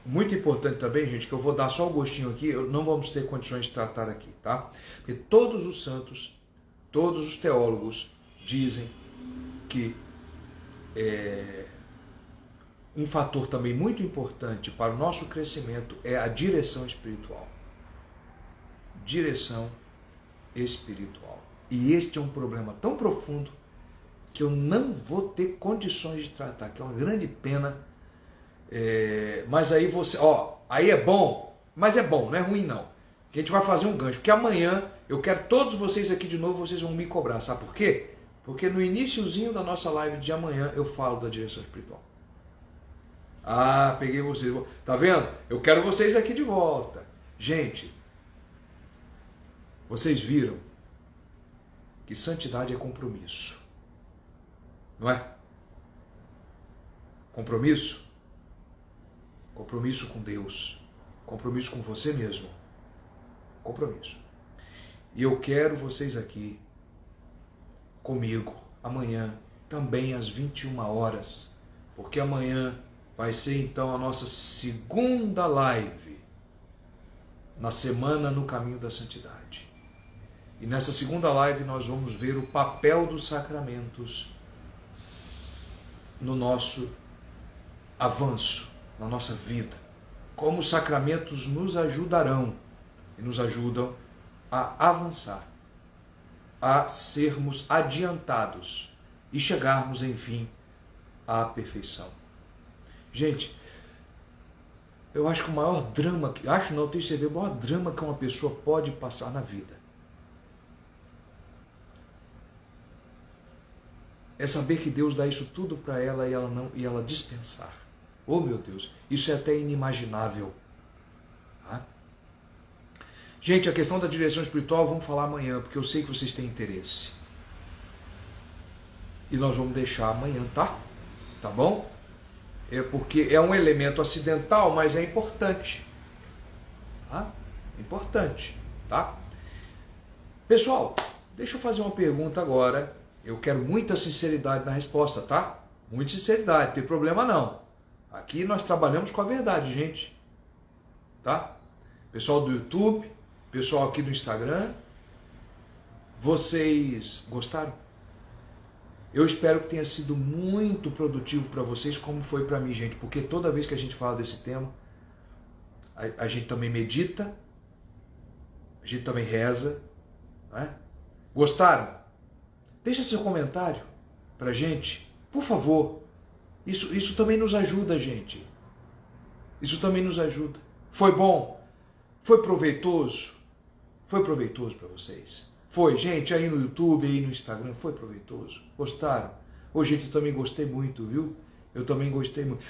muito importante também, gente, que eu vou dar só o gostinho aqui, não vamos ter condições de tratar aqui, tá? Porque todos os santos, todos os teólogos dizem que um fator também muito importante para o nosso crescimento é a direção espiritual. Direção espiritual. E este é um problema tão profundo que eu não vou ter condições de tratar, que é uma grande pena. Mas aí você, aí é bom, mas é bom, não é ruim não. Que a gente vai fazer um gancho, porque amanhã eu quero todos vocês aqui de novo, vocês vão me cobrar, sabe por quê? Porque no iniciozinho da nossa live de amanhã eu falo da direção espiritual. Peguei vocês, tá vendo? Eu quero vocês aqui de volta. Gente, vocês viram que santidade é compromisso. Não é? Compromisso? Compromisso com Deus. Compromisso com você mesmo. Compromisso. E eu quero vocês aqui comigo amanhã, também às 21 horas, porque amanhã vai ser então a nossa segunda live na semana no caminho da santidade. E nessa segunda live nós vamos ver o papel dos sacramentos no nosso avanço, na nossa vida. Como os sacramentos nos ajudarão e nos ajudam a avançar, a sermos adiantados e chegarmos, enfim, à perfeição. Gente, eu acho que o maior drama, tenho certeza, o maior drama que uma pessoa pode passar na vida é saber que Deus dá isso tudo para ela e ela dispensar. Oh meu Deus, isso é até inimaginável. Tá? Gente, a questão da direção espiritual vamos falar amanhã, porque eu sei que vocês têm interesse. E nós vamos deixar amanhã, tá? Tá bom? Porque é um elemento acidental, mas é importante. Tá? Importante, tá? Pessoal, deixa eu fazer uma pergunta agora. Eu quero muita sinceridade na resposta, tá? Muita sinceridade, não tem problema não. Aqui nós trabalhamos com a verdade, gente. Tá? Pessoal do YouTube, pessoal aqui do Instagram, vocês gostaram? Eu espero que tenha sido muito produtivo para vocês, como foi para mim, gente, porque toda vez que a gente fala desse tema, a gente também medita, a gente também reza. Não é? Gostaram? Deixa seu comentário pra gente, por favor. Isso também nos ajuda, gente. Isso também nos ajuda. Foi bom? Foi proveitoso? Foi proveitoso para vocês? Foi, gente, aí no YouTube, aí no Instagram, foi proveitoso? Gostaram? Ô, gente, eu também gostei muito, viu? Eu também gostei muito.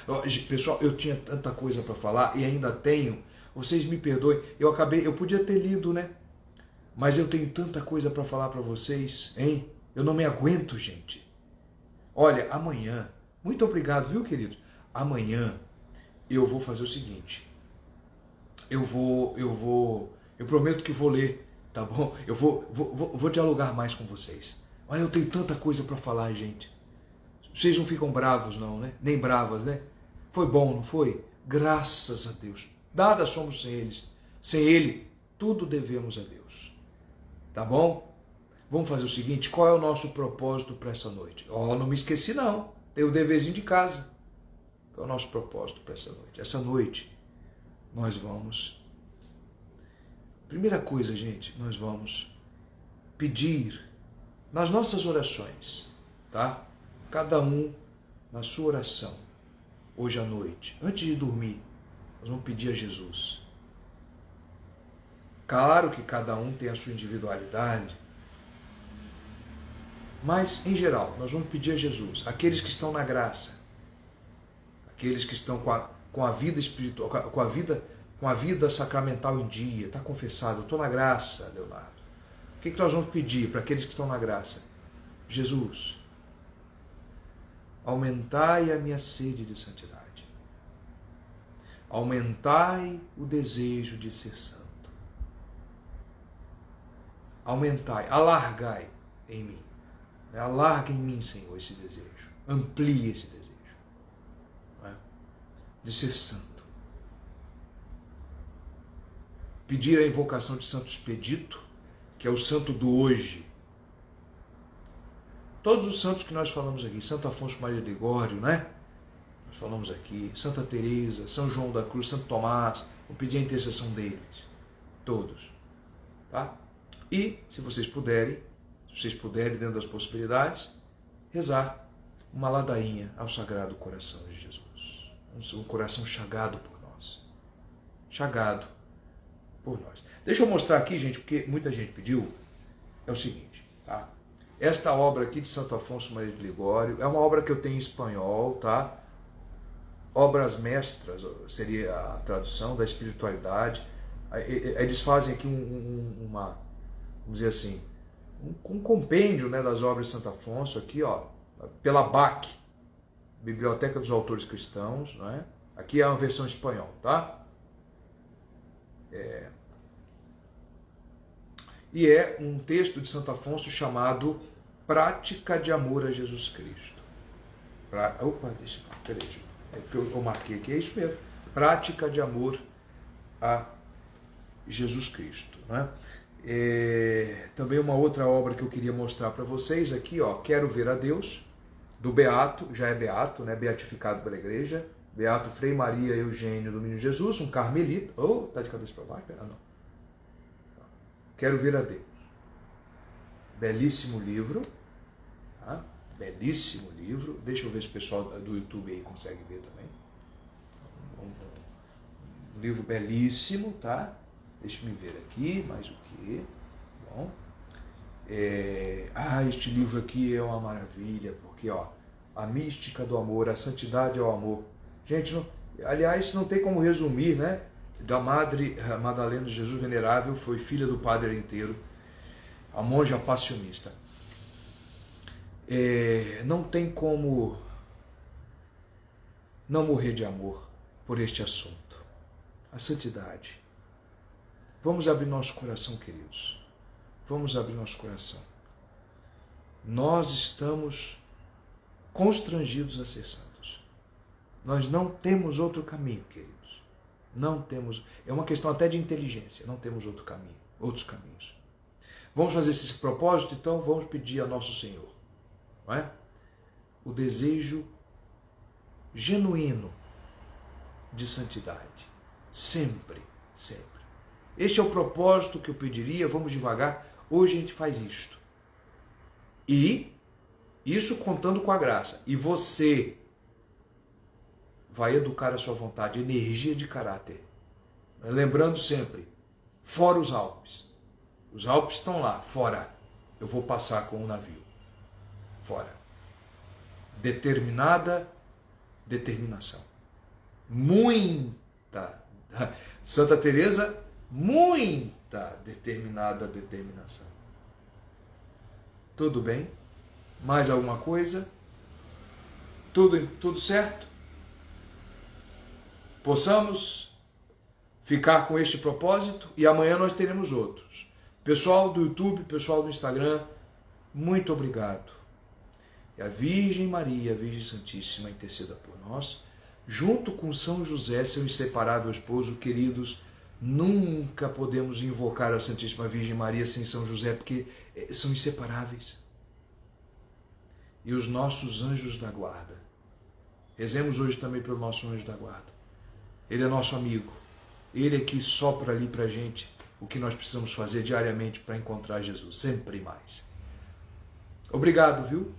Pessoal, eu tinha tanta coisa para falar e ainda tenho. Vocês me perdoem. Eu podia ter lido, né? Mas eu tenho tanta coisa para falar para vocês, hein? Eu não me aguento, gente. Olha, amanhã, muito obrigado, viu, queridos? Amanhã eu vou fazer o seguinte. Eu prometo que vou ler, tá bom? Eu vou dialogar mais com vocês. Olha, eu tenho tanta coisa para falar, gente. Vocês não ficam bravos, não, né? Nem bravas, né? Foi bom, não foi? Graças a Deus. Nada somos sem eles. Sem Ele, tudo devemos a Deus. Tá bom? Vamos fazer o seguinte, qual é o nosso propósito para essa noite? Não me esqueci não, tem o deverzinho de casa. Qual é o nosso propósito para essa noite? Essa noite, nós vamos... Primeira coisa, gente, nós vamos pedir nas nossas orações, tá? Cada um na sua oração, hoje à noite, antes de dormir, nós vamos pedir a Jesus. Claro que cada um tem a sua individualidade, mas, em geral, nós vamos pedir a Jesus, aqueles que estão na graça, aqueles que estão com a vida espiritual, com a vida sacramental em dia, está confessado, eu estou na graça, Leonardo. O que nós vamos pedir para aqueles que estão na graça? Jesus, aumentai a minha sede de santidade, aumentai o desejo de ser santo, aumentai, alargai em mim. Alarga em mim, Senhor, esse desejo. Amplie esse desejo. Não é? De ser santo. Pedir a invocação de Santo Expedito, que é o santo do hoje. Todos os santos que nós falamos aqui, Santo Afonso Maria de Ligório, né? Nós falamos aqui, Santa Teresa, São João da Cruz, Santo Tomás, vou pedir a intercessão deles. Todos. Tá? E, se vocês puderem, dentro das possibilidades, rezar uma ladainha ao Sagrado Coração de Jesus. Um coração chagado por nós. Chagado por nós. Deixa eu mostrar aqui, gente, porque muita gente pediu. É o seguinte, tá? Esta obra aqui de Santo Afonso Maria de Ligório é uma obra que eu tenho em espanhol, tá? Obras mestras, seria a tradução da espiritualidade. Eles fazem aqui uma, vamos dizer assim, um compêndio, né, das obras de Santo Afonso aqui, ó, pela BAC, Biblioteca dos Autores Cristãos, né? Aqui é uma versão em espanhol, tá? E é um texto de Santo Afonso chamado Prática de Amor a Jesus Cristo. Eu marquei aqui, é isso mesmo. Prática de Amor a Jesus Cristo, né? Também uma outra obra que eu queria mostrar para vocês aqui, ó, Quero Ver a Deus, do Beato, já é Beato, né, beatificado pela Igreja, Beato Frei Maria Eugênio do Menino Jesus, um carmelita. Tá de cabeça para baixo? Não. Quero Ver a Deus. Belíssimo livro, tá? Belíssimo livro. Deixa eu ver se o pessoal do YouTube aí consegue ver também. Um livro belíssimo, tá? Deixa eu ver aqui, mais o que? Bom. Este livro aqui é uma maravilha, porque, ó, a mística do amor, a santidade ao amor. Gente, aliás, não tem como resumir, né? Da Madre Madalena de Jesus Venerável, foi filha do Padre Inteiro, a monja passionista. Não tem como não morrer de amor por este assunto. A santidade. Vamos abrir nosso coração, queridos. Vamos abrir nosso coração. Nós estamos constrangidos a ser santos. Nós não temos outro caminho, queridos. Não temos. É uma questão até de inteligência. Não temos outro caminho, outros caminhos. Vamos fazer esse propósito, então vamos pedir a Nosso Senhor, não é? O desejo genuíno de santidade. Sempre, sempre. Este é o propósito que eu pediria, vamos devagar. Hoje a gente faz isto. E isso contando com a graça. E você vai educar a sua vontade, energia de caráter. Lembrando sempre, fora os Alpes. Os Alpes estão lá, fora. Eu vou passar com um navio. Fora. Determinada determinação. Muita. Santa Teresa, muita determinada determinação. Tudo bem? Mais alguma coisa? Tudo certo? Possamos ficar com este propósito e amanhã nós teremos outros. Pessoal do YouTube, pessoal do Instagram, muito obrigado. E a Virgem Maria, a Virgem Santíssima, interceda por nós, junto com São José, seu inseparável esposo, queridos. Nunca podemos invocar a Santíssima Virgem Maria sem São José, porque são inseparáveis. E os nossos anjos da guarda. Rezemos hoje também pelo nosso anjo da guarda. Ele é nosso amigo. Ele é que sopra ali para a gente o que nós precisamos fazer diariamente para encontrar Jesus, sempre mais. Obrigado, viu?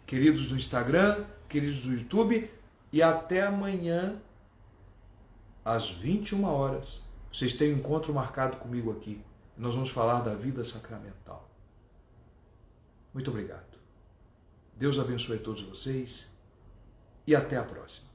Queridos do Instagram, queridos do YouTube, e até amanhã, às 21 horas. Vocês têm um encontro marcado comigo aqui. Nós vamos falar da vida sacramental. Muito obrigado. Deus abençoe todos vocês e até a próxima.